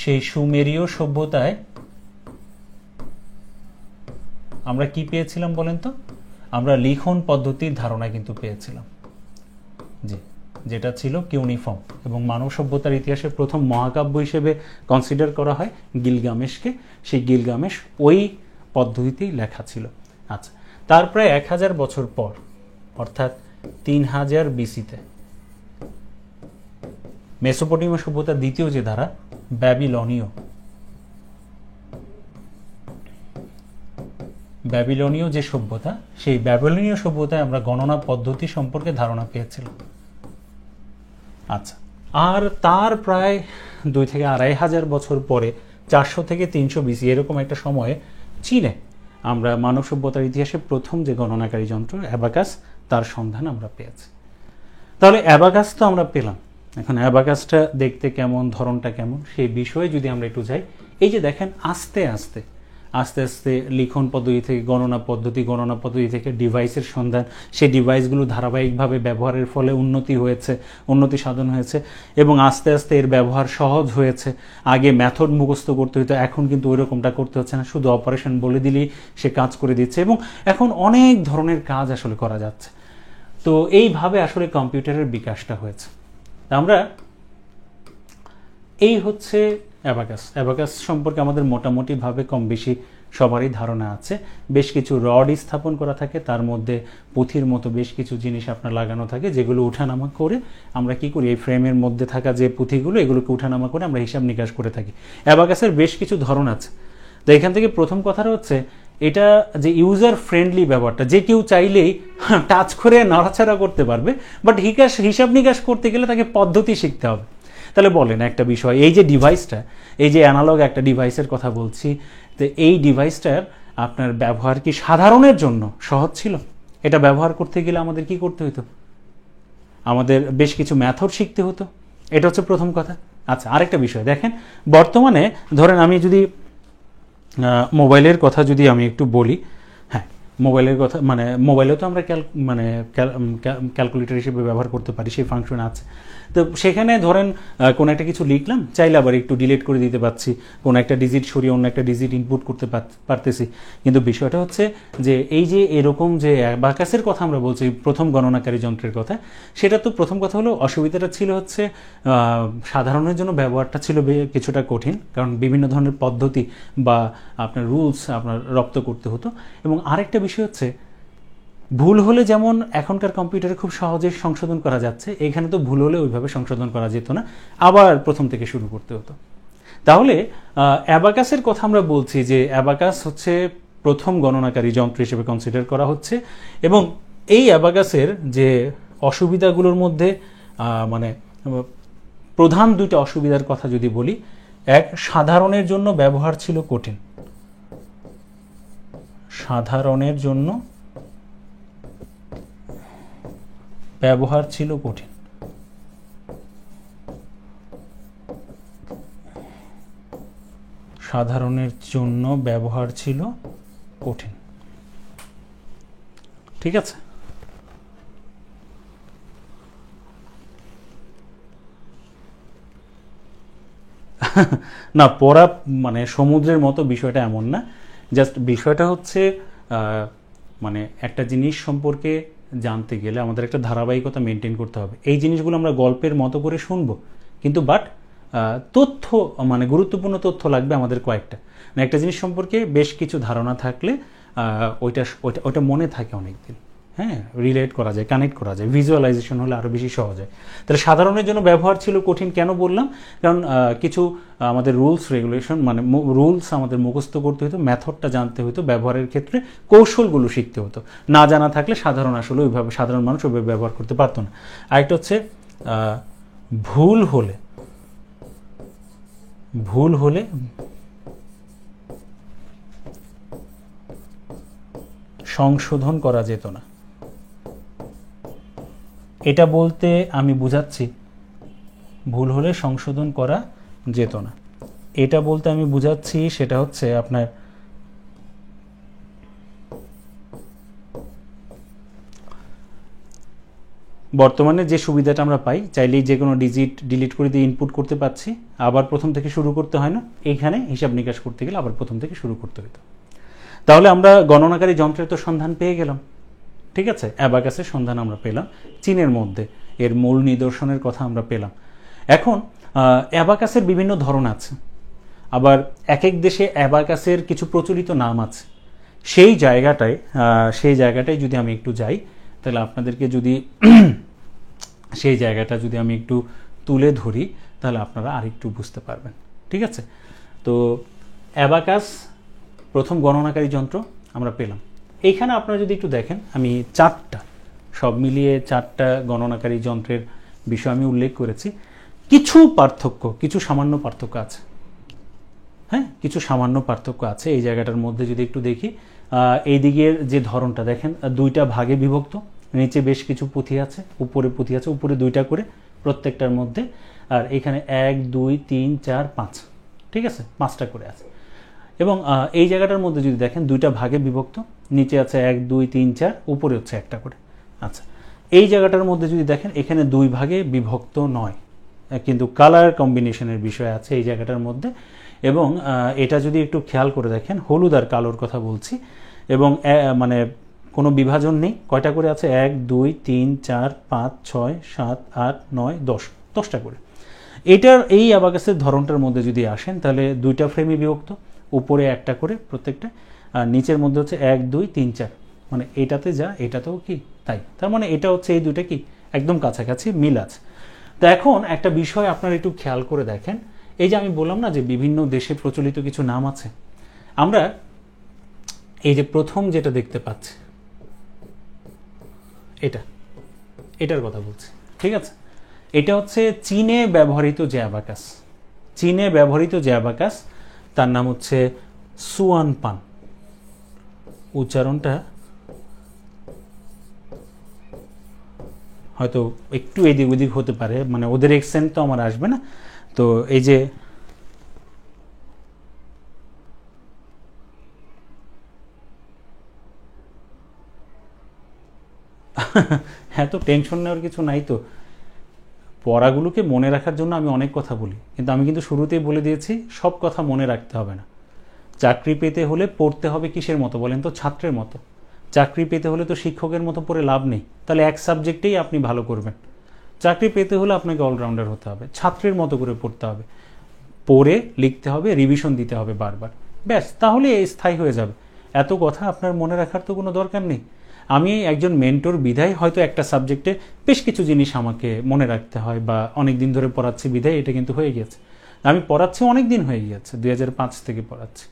সেই সুমেরীয় সভ্যতায় আমরা কি পেয়েছিলাম বলেন তো? আমরা লিখন পদ্ধতির ধারণা কিন্তু পেয়েছিলাম, যেটা ছিল কিউনিফর্ম, এবং মানব সভ্যতার ইতিহাসে প্রথম মহাকাব্য হিসেবে কনসিডার করা হয় গিলগামেশকে। সেই গিলগামেশ ওই পদ্ধতিতেই লেখা ছিল। আচ্ছা, তার প্রায় 1000 বছর পর, অর্থাৎ 3000 বিসিতে মেসোপটেমিয়া সভ্যতার দ্বিতীয় যে ধারা, ব্যাবিলনীয় যে সভ্যতা, সেই ব্যাবিলনীয় সভ্যতায় আমরা গণনা পদ্ধতি সম্পর্কে ধারণা পেয়েছিলাম। আচ্ছা, আর তার প্রায় 2 থেকে 2500 বছর পরে 400 থেকে 300 বিসি এরকম একটা সময়ে চীনে আমরা মানব সভ্যতার ইতিহাসে প্রথম যে গণনাকারী যন্ত্র অ্যাবাকাস, তার সন্ধান আমরা পেয়েছি। তাহলে অ্যাবাকাস তো আমরা পেলাম, এখন অ্যাবাকাসটা দেখতে কেমন, ধরনটা কেমন, সেই বিষয়ে যদি আমরা একটু যাই। এই যে দেখেন, আস্তে আস্তে লিখন পদ্ধতি থেকে গণনা পদ্ধতি থেকে ডিভাইসের সন্ধান, সেই ডিভাইসগুলো ধারাবাহিকভাবে ব্যবহারের ফলে উন্নতি সাধন হয়েছে, এবং আস্তে আস্তে এর ব্যবহার সহজ হয়েছে। আগে মেথড মুখস্থ করতে হতো, এখন কিন্তু ওই রকমটা করতে হচ্ছে না, শুধু অপারেশন বলে দিলেই সে কাজ করে দিচ্ছে, এবং এখন অনেক ধরনের কাজ আসলে করা যাচ্ছে। তো এইভাবে আসলে কম্পিউটারের বিকাশটা হয়েছে। আমরা এই হচ্ছে অ্যাবাকাস সম্পর্কে আমাদের মোটামুটিভাবে কম বেশি সবারই ধারণা আছে। বেশ কিছু রড স্থাপন করা থাকে, তার মধ্যে পুঁথির মতো বেশ কিছু জিনিস আপনার লাগানো থাকে, যেগুলো উঠানামা করে আমরা কি করি, এই ফ্রেমের মধ্যে থাকা যে পুঁথিগুলো, এগুলোকে উঠানামা করে আমরা হিসাব নিকাশ করে থাকি। অ্যাবাকাসের বেশ কিছু ধরন আছে। তো এখান থেকে প্রথম কথাটা হচ্ছে, এটা যে ইউজার ফ্রেন্ডলি ব্যাপারটা, যে কেউ চাইলেই টাচ করে নাড়াচাড়া করতে পারবে, বাট হিসাব নিকাশ করতে গেলে তাকে পদ্ধতি শিখতে হবে। তাহলে বলেন একটা বিষয়, এই যে ডিভাইসটা, এই যে অ্যানালগ একটা ডিভাইসের কথা বলছি, তো এই ডিভাইসটার আপনার ব্যবহার কি সাধারণের জন্য সহজ ছিল? এটা ব্যবহার করতে গেলে আমাদের কি করতে হতো? আমাদের বেশ কিছু মেথড শিখতে হতো। এটা হচ্ছে প্রথম কথা। আচ্ছা, আরেকটা বিষয় দেখেন, বর্তমানে ধরেন আমি যদি মোবাইলের কথা যদি আমি একটু বলি, হ্যাঁ, মোবাইলের কথা মানে মোবাইলেও তো আমরা ক্যালকুলেটর হিসেবে ব্যবহার করতে পারি, সেই ফাংশন আছে। তো সেখানে ধরেন কোনো একটা কিছু লিখলাম, চাইলে আবার একটু ডিলিট করে দিতে পারছি, কোনো একটা ডিজিট সরিয়ে অন্য একটা ডিজিট ইনপুট করতে পারতেছি। কিন্তু বিষয়টা হচ্ছে যে এই যে এরকম যে অ্যাবাকাসের কথা আমরা বলছি, প্রথম গণনাকারী যন্ত্রের কথা, সেটা তো প্রথম কথা হলো অসুবিধাটা ছিল হচ্ছে সাধারণের জন্য ব্যবহারটা ছিল কিছুটা কঠিন, কারণ বিভিন্ন ধরনের পদ্ধতি বা আপনার রুলস আপনার রপ্ত করতে হতো। এবং আরেকটা বিষয় হচ্ছে, ভুল হলে যেমন এখনকার কম্পিউটারে খুব সহজে সংশোধন করা যাচ্ছে, এখানে তো ভুল হলে ওইভাবে সংশোধন করা যেত না, আবার প্রথম থেকে শুরু করতে হতো। তাহলে অ্যাবাকাসের কথা আমরা বলছি যে অ্যাবাকাস হচ্ছে প্রথম গণনাকারী যন্ত্র হিসেবে কনসিডার করা হচ্ছে। এবং এই অ্যাবাকাসের যে অসুবিধাগুলোর মধ্যে মানে প্রধান 2টা অসুবিধার কথা যদি বলি, এক, সাধারণের জন্য ব্যবহার ছিল কঠিন। সাধারণের জন্য ব্যবহার ছিল কঠিন। সাধারণের জন্য ব্যবহার ছিল কঠিন, ঠিক আছে। না, পড়া মানে সমুদ্রের মতো বিষয়টা এমন না। জাস্ট বিষয়টা হচ্ছে মানে একটা জিনিস সম্পর্কে জানতে গেলে আমাদের একটা ধারাবাহিকতা মেনটেন করতে হবে। এই জিনিসগুলো আমরা গল্পের মতো করে শুনবো, কিন্তু বাট তথ্য মানে গুরুত্বপূর্ণ তথ্য লাগবে আমাদের কয়েকটা। মানে একটা জিনিস সম্পর্কে বেশ কিছু ধারণা থাকলে ওইটা ওইটা ওইটা মনে থাকে অনেকদিন। হ্যাঁ, রিলেট করা যায়, কানেক্ট করা যায়, ভিজুয়ালাইজেশন হলে আরও বেশি সহজ হয়। তাহলে সাধারণের জন্য ব্যবহার ছিল কঠিন কেন বললাম? কারণ কিছু আমাদের রুলস রেগুলেশন মানে রুলস আমাদের মুখস্থ করতে হতো, মেথডটা জানতে হতো, ব্যবহারের ক্ষেত্রে কৌশলগুলো শিখতে হতো। না জানা থাকলে সাধারণ আসলে ওইভাবে সাধারণ মানুষ ওইভাবে ব্যবহার করতে পারতো না। আরেকটা হচ্ছে ভুল হলে সংশোধন করা যেত না। এটা বলতে আমি বুঝাচ্ছি ভুল হলে সংশোধন করা যেত না। এটা বলতে আমি বুঝাচ্ছি সেটা হচ্ছে আপনার বর্তমানে যে সুবিধাটা আমরা পাই, চাইলেই যে কোনো ডিজিট ডিলিট করে দিয়ে ইনপুট করতে পারছি, আবার প্রথম থেকে শুরু করতে হয় না। এইখানে হিসাব নিকাশ করতে গেলে আবার প্রথম থেকে শুরু করতে হতো। তাহলে আমরা গণনাকারী যন্ত্রের তো সন্ধান পেয়ে গেলাম, ঠিক আছে। অ্যাবাকাসের সন্ধান আমরা পেলাম, চীনের মধ্যে এর মূল নিদর্শনের কথা আমরা পেলাম। এখন অ্যাবাকাসের বিভিন্ন ধরন আছে, আবার এক এক দেশে অ্যাবাকাসের কিছু প্রচলিত নাম আছে। সেই জায়গাটায় যদি আমি একটু যাই, তাহলে আপনাদেরকে যদি সেই জায়গাটা যদি আমি একটু তুলে ধরি, তাহলে আপনারা আরেকটু বুঝতে পারবেন, ঠিক আছে। তো অ্যাবাকাস প্রথম গণনাকারী যন্ত্র আমরা পেলাম। এইখানে আপনারা যদি একটু দেখেন, আমি সব মিলিয়ে 4টা গণনাকারী যন্ত্রের বিষয় আমি উল্লেখ করেছি। কিছু সামান্য পার্থক্য আছে। হ্যাঁ, কিছু সামান্য পার্থক্য আছে এই জায়গাটার মধ্যে। যদি একটু দেখি, এই দিকের যে ধরনটা দেখেন, 2টা ভাগে বিভক্ত, নিচে বেশ কিছু পুঁথি আছে, উপরে পুঁথি আছে, উপরে 2টা করে প্রত্যেকটার মধ্যে, আর এখানে 1 2 3 4 5, ঠিক আছে, 5টা করে আছে। এবং এই জায়গাটার মধ্যে যদি দেখেন 2টা ভাগে বিভক্ত, নিচে আছে 1 2 3 4, উপরে হচ্ছে 1টা করে। আচ্ছা, এই জায়গাটার মধ্যে যদি দেখেন এখানে 2 ভাগে বিভক্ত নয়, কিন্তু কালার কম্বিনেশনের বিষয় আছে এই জায়গাটার মধ্যে। এবং এটা যদি একটু খেয়াল করে দেখেন, হলুদ আর কালোর কথা বলছি, এবং মানে কোনো বিভাজন নেই। কয়টা করে আছে? 1 2 3 4 5 6 7 8 9 10, 10টা করে। এই অ্যাবাকাসের ধরনটার মধ্যে যদি আসেন, তাহলে 2টা ফ্রেমে বিভক্ত, উপরে 1টা করে প্রত্যেকটা, আর নিচের মধ্যে হচ্ছে 1 2 3 4, মানে এটাতে যা এটাতেও কি তাই। তার মানে এটা হচ্ছে এই 2টা কি একদম কাছাকাছি মিল আছে। তো এখন একটা বিষয় আপনারা একটু খেয়াল করে দেখেন, এই যে আমি বললাম না যে বিভিন্ন দেশে প্রচলিত কিছু নাম আছে, আমরা এই যে প্রথম যেটা দেখতে পাচ্ছি এটার কথা বলছি, ঠিক আছে। এটা হচ্ছে চীনে ব্যবহৃত যে অ্যাবাকাস, তার নাম হচ্ছে সুয়ান পান। উচ্চারণটা হয়তো একটু এদিক ওদিক হতে পারে, মানে ওদের এক্সেন্ট তো আমার আসবে না। তো এই যে হ্যাঁ, তো টেনশন নেওয়ার কিছু নাই। তো পড়াগুলোকে মনে রাখার জন্য আমি অনেক কথা বলি, কিন্তু আমি কিন্তু শুরুতেই বলে দিয়েছি সব কথা মনে রাখতে হবে না। চাকরি পেতে হলে পড়তে হবে কিসের মতো বলেন তো? ছাত্রের মতো। চাকরি পেতে হলে তো শিক্ষকের মতো পড়ে লাভ নেই, তাহলে এক সাবজেক্টেই আপনি ভালো করবেন। চাকরি পেতে হলে আপনাকে অলরাউন্ডার হতে হবে, ছাত্রের মতো করে পড়তে হবে, পড়ে লিখতে হবে, রিভিশন দিতে হবে বারবার, ব্যাস, তাহলে স্থায়ী হয়ে যাবে। এত কথা আপনার মনে রাখার তো কোনো দরকার নেই। আমি একজন মেন্টর বিধায় হয়তো একটা সাবজেক্টে বেশ কিছু জিনিস আমাকে মনে রাখতে হয়, বা অনেক দিন ধরে পড়াচ্ছি বিধায় এটা কিন্তু হয়ে গেছে। আমি পড়াচ্ছি অনেক দিন হয়ে গিয়েছে, 2005 থেকে পড়াচ্ছি,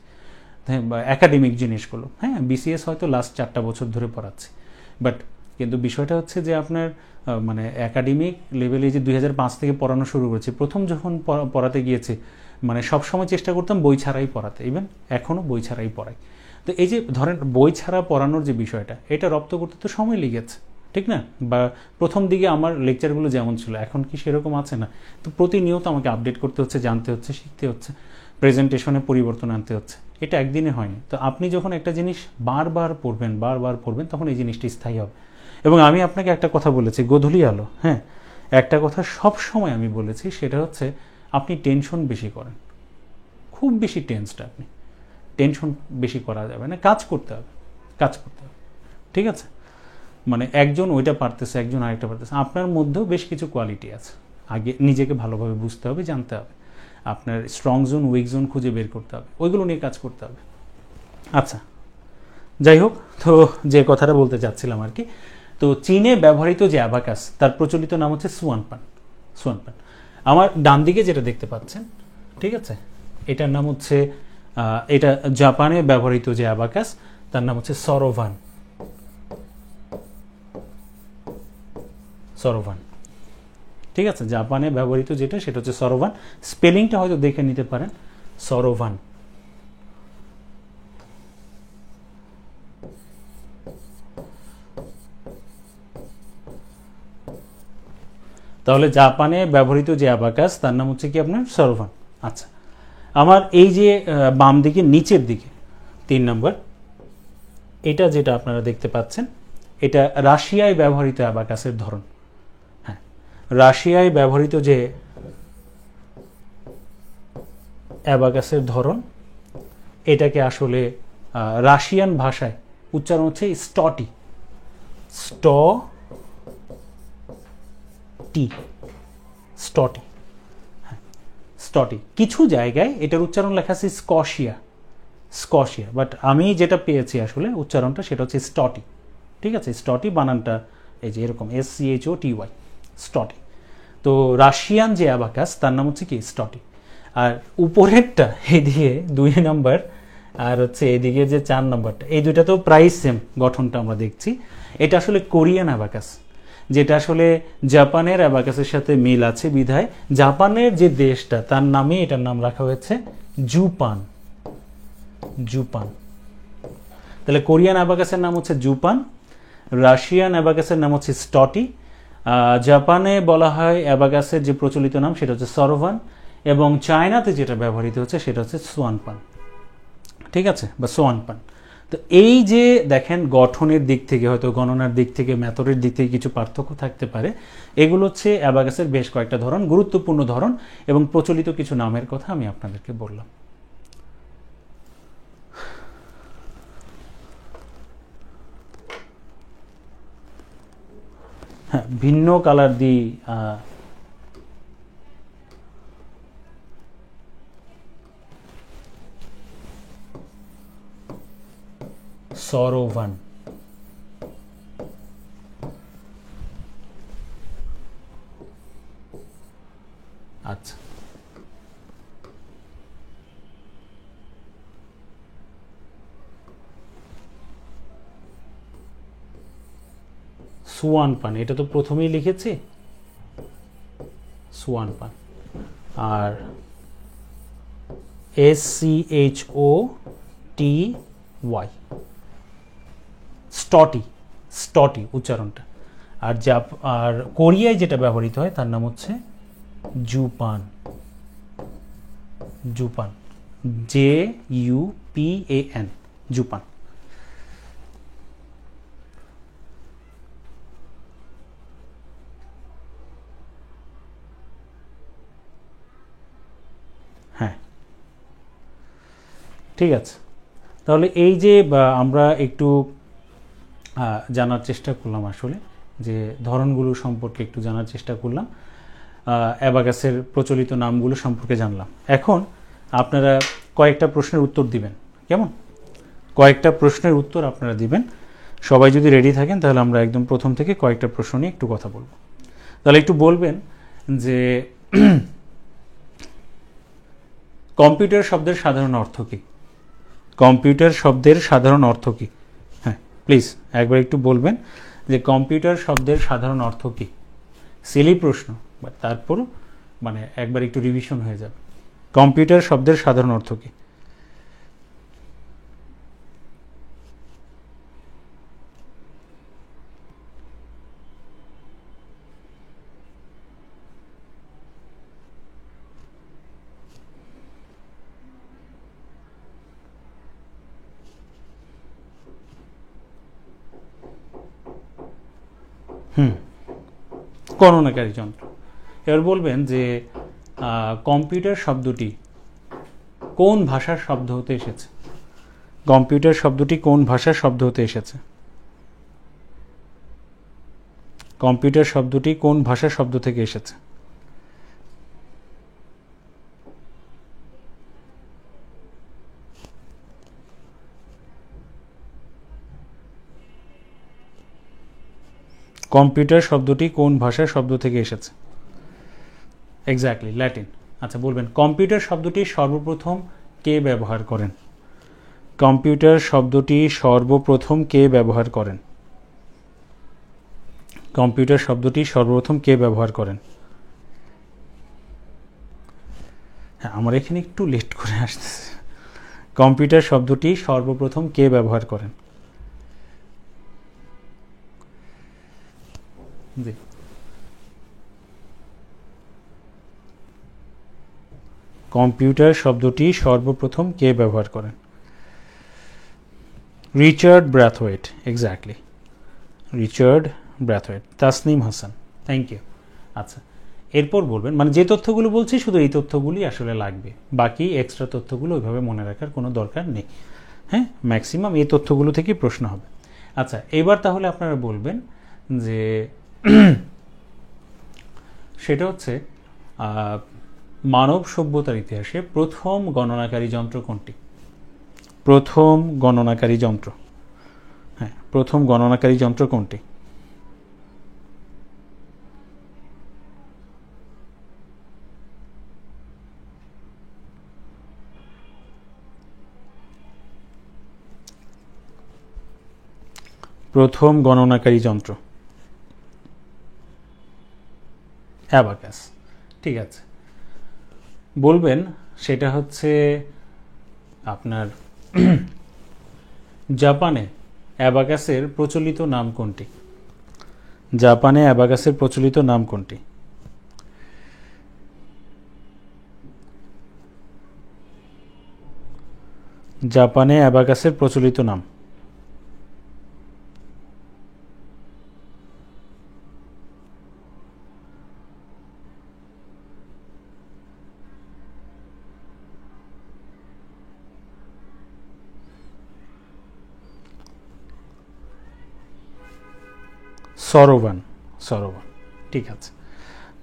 হ্যাঁ, বা একাডেমিক জিনিসগুলো। হ্যাঁ, বিসিএস হয়তো লাস্ট 4টা বছর ধরে পড়াচ্ছি, বাট কিন্তু বিষয়টা হচ্ছে যে আপনার মানে একাডেমিক লেভেলে যে 2005 থেকে পড়ানো শুরু করেছি, প্রথম যখন পড়াতে গিয়েছি, মানে সবসময় চেষ্টা করতাম বই ছাড়াই পড়াতে, ইভেন এখনও বই ছাড়াই পড়াই। তো এই যে ধরেন বই ছাড়া পড়ানোর যে বিষয়টা, এটা রপ্ত করতে তো সময় লেগেছে, ঠিক না? বা প্রথম দিকে আমার লেকচারগুলো যেমন ছিল এখন কি সেরকম আছে না? তো প্রতিনিয়ত আমাকে আপডেট করতে হচ্ছে, জানতে হচ্ছে, শিখতে হচ্ছে, প্রেজেন্টেশনে পরিবর্তন আনতে হচ্ছে। এটা একদিনে হয়নি। তো আপনি যখন একটা জিনিস বারবার পড়বেন তখন এই জিনিসটি স্থায়ী হবে। এবং আমি আপনাকে একটা কথা বলেছি, গোধূলি আলো, হ্যাঁ, একটা কথা সব সময় আমি বলেছি, সেটা হচ্ছে আপনি টেনশন বেশি করেন, খুব বেশি টেন্সড, আপনি টেনশন বেশি করা যাবে না, কাজ করতে হবে, কাজ করতে হবে, ঠিক আছে? মানে একজন ওইটা পারতেছে, একজন আরেকটা পারতেছে, আপনার মধ্যেও বেশ কিছু কোয়ালিটি আছে, আগে নিজেকে ভালোভাবে বুঝতে হবে, জানতে হবে, আপনার স্ট্রং জোন উইক জোন খুঁজে বের করতে হবে, ওইগুলো নিয়ে কাজ করতে হবে। আচ্ছা, যাই হোক, তো যে কথাটা বলতে চাচ্ছিলাম আর কি, তো চীনে ব্যবহৃত যে অ্যাবাকাস তার প্রচলিত নাম হচ্ছে সুয়ানপান। সুয়ানপান আমার ডান দিকে যেটা দেখতে পাচ্ছেন, ঠিক আছে, এটার নাম হচ্ছে এটা জাপানে ব্যবহৃত যে অ্যাবাকাস তার নাম হচ্ছে সরোভান। সরোভান, ঠিক আছে, জাপানে ব্যবহৃত যেটা সেটা হচ্ছে সরোভান। স্পেলিংটা হয়তো দেখে নিতে পারেন, সরোভান। তাহলে জাপানে ব্যবহৃত যে অ্যাবাকাস তার নাম হচ্ছে কি আপনার সরোভান। আচ্ছা, আমার এই যে বাম দিকে নিচের দিকে 3 নম্বর, এটা যেটা আপনারা দেখতে পাচ্ছেন, এটা রাশিয়ায় ব্যবহৃত অ্যাবাকাসের ধরন। হ্যাঁ, রাশিয়ায় ব্যবহৃত যে অ্যাবাকাসের ধরন, এটাকে আসলে রাশিয়ান ভাষায় উচ্চারণ হচ্ছে স্টটি। স্টটি, হ্যাঁ, স্টটি। কিছু জায়গায় এটার উচ্চারণ লেখা আছে স্কশিয়া, স্কশিয়া, বাট আমি যেটা পেয়েছি আসলে উচ্চারণটা সেটা হচ্ছে স্টটি, ঠিক আছে? স্টটি বানানটা এই যে এরকম SCHOTY, স্টটি। তো রাশিয়ান যে অ্যাবাকাস তার নাম হচ্ছে কি স্টটি। আর উপরেরটা এইদিকে 2 নম্বর, আর হচ্ছে এদিকে যে 4 নম্বরটা, এই দুইটাতেও প্রায় সেম গঠনটা আমরা দেখছি। এটা আসলে কোরিয়ান অ্যাবাকাস, যেটা আসলে জাপানের অ্যাবাকাসের সাথে মিল আছে বিধায় জাপানের যে দেশটা তার নামে এটার নাম রাখা হয়েছে জুপান। জুপান। তাহলে কোরিয়ান অ্যাবাকাসের নাম হচ্ছে জুপান, রাশিয়ান অ্যাবাকাসের নাম হচ্ছে স্টটি, জাপানে বলা হয় অ্যাবাকাসের যে প্রচলিত নাম সেটা হচ্ছে সরোভান, এবং চায়নাতে যেটা ব্যবহৃত হচ্ছে সেটা হচ্ছে সোয়ানপান, ঠিক আছে, বা সোয়ানপান। তো এই যে দেখেন গঠনের দিক থেকে, হয়তো গণনার দিক থেকে, মেথডের দিক থেকে কিছু পার্থক্য থাকতে পারে, এগুলো হচ্ছে অ্যাবাকাসের বেশ কয়েকটা ধরন, গুরুত্বপূর্ণ ধরন, এবং প্রচলিত কিছু নামের কথা আমি আপনাদেরকে বললাম। হ্যাঁ, ভিন্ন কালার দিই, সরোভান। আচ্ছা, সুয়ানপান, এটা তো প্রথমেই লিখেছি সুয়ানপান। আর SCHOTY, স্টটি, স্টটি উচ্চারণটা। আর আর কোরিয়ায় যেটা ব্যবহৃত হয় তার নাম হচ্ছে জুপান। জুপান, JUPAN, জুপান। হ্যাঁ, ঠিক আছে। তাহলে এই যে আমরা একটু জানার চেষ্টা করলাম আসলে, যে ধরনগুলো সম্পর্কে একটু জানার চেষ্টা করলাম, অ্যাবাকাসের প্রচলিত নামগুলো সম্পর্কে জানলাম। এখন আপনারা কয়েকটা প্রশ্নের উত্তর দিবেন, কেমন? কয়েকটা প্রশ্নের উত্তর আপনারা দিবেন। সবাই যদি রেডি থাকেন তাহলে আমরা একদম প্রথম থেকে কয়েকটা প্রশ্ন নিয়ে একটু কথা বলবো। তাহলে একটু বলবেন যে কম্পিউটার শব্দের সাধারণ অর্থ কী? কম্পিউটার শব্দের সাধারণ অর্থ কী? হ্যাঁ, প্লিজ একবার একটু বলবেন যে কম্পিউটার শব্দের সাধারণ অর্থ কী। সিলি প্রশ্ন, বাট তারপরও মানে একবার একটু রিভিশন হয়ে যাবে। কম্পিউটার শব্দের সাধারণ অর্থ কী? গণনাকারী যন্ত্র। এবার বলবেন যে কম্পিউটার শব্দটি কোন ভাষার শব্দ হতে এসেছে? কম্পিউটার শব্দটি কোন ভাষার শব্দ হতে এসেছে? কম্পিউটার শব্দটি কোন ভাষার শব্দ থেকে এসেছে? কম্পিউটার শব্দটি কোন ভাষার শব্দ থেকে এসেছে? Exactly, Latin. আচ্ছা, বলবেন কম্পিউটার শব্দটি সর্বপ্রথম কে ব্যবহার করেন? কম্পিউটার শব্দটি সর্বপ্রথম কে ব্যবহার করেন? কম্পিউটার শব্দটি সর্বপ্রথম কে ব্যবহার করেন? হ্যাঁ, আমার এখানে একটু লেট করে আসতেছে। কম্পিউটার শব্দটি সর্বপ্রথম কে ব্যবহার করেন? জি, কম্পিউটার শব্দটি সর্বপ্রথম কে ব্যবহার করেন? Richard Braithwaite, exactly, Richard Braithwaite. Tasnim Hasan, thank you. আচ্ছা, এরপর বলবেন, মানে যে তথ্যগুলো বলছি শুধু এই তথ্যগুলি আসলে লাগবে, বাকি এক্সট্রা তথ্যগুলো ওইভাবে মনে রাখার কোনো দরকার নেই। হ্যাঁ, ম্যাক্সিমাম এই তথ্যগুলো থেকেই প্রশ্ন হবে। আচ্ছা, এবার তাহলে আপনারা বলবেন যে সেটা হচ্ছে মানব সভ্যতার ইতিহাসে প্রথম গণনাকারী যন্ত্র কোনটি? প্রথম গণনাকারী যন্ত্র, হ্যাঁ, প্রথম গণনাকারী যন্ত্র কোনটি? প্রথম গণনাকারী যন্ত্র অ্যাবাকাস। ঠিক আছে, বলবেন সেটা হচ্ছে আপনার জাপানে অ্যাবাকাসের প্রচলিত নাম কোনটি? জাপানে অ্যাবাকাসের প্রচলিত নাম কোনটি? জাপানে অ্যাবাকাসের প্রচলিত নাম। সরোবান, সরোবান। ঠিক আছে,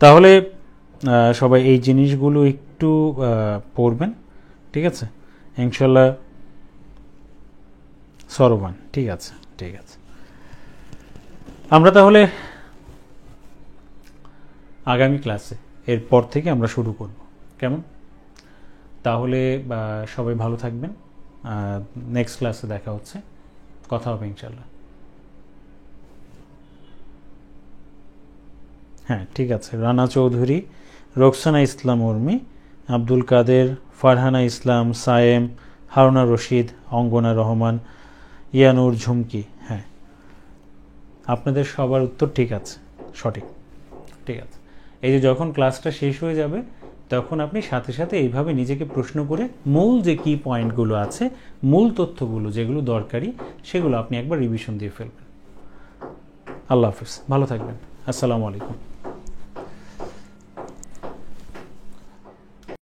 তাহলে সবাই এই জিনিসগুলো একটু পড়বেন। ঠিক আছে, ইনশাল্লাহ সরোবান। ঠিক আছে, ঠিক আছে। আমরা তাহলে আগামী ক্লাসে এরপর থেকে আমরা শুরু করব, কেমন? তাহলে সবাই ভালো থাকবেন, নেক্সট ক্লাসে দেখা হচ্ছে, কথা হবে ইনশাল্লাহ। হ্যাঁ, ঠিক আছে। রানা চৌধুরী, রোকসানা ইসলাম উর্মি, আব্দুল কাদের, ফারহানা ইসলাম, সায়েম, হারুনা রশিদ, অঙ্গনা রহমান, ইয়ানুর, ঝুমকি। হ্যাঁ, আপনাদের সবার উত্তর ঠিক আছে, সঠিক। ঠিক আছে, এই যে যখন ক্লাসটা শেষ হয়ে যাবে তখন আপনি সাথে সাথে এইভাবে নিজেকে প্রশ্ন করে মূল যে কি পয়েন্টগুলো আছে, মূল তথ্যগুলো যেগুলো দরকারি, সেগুলো আপনি একবার রিভিশন দিয়ে ফেলবেন। আল্লাহ হাফিজ, ভালো থাকবেন। আসসালামু আলাইকুম।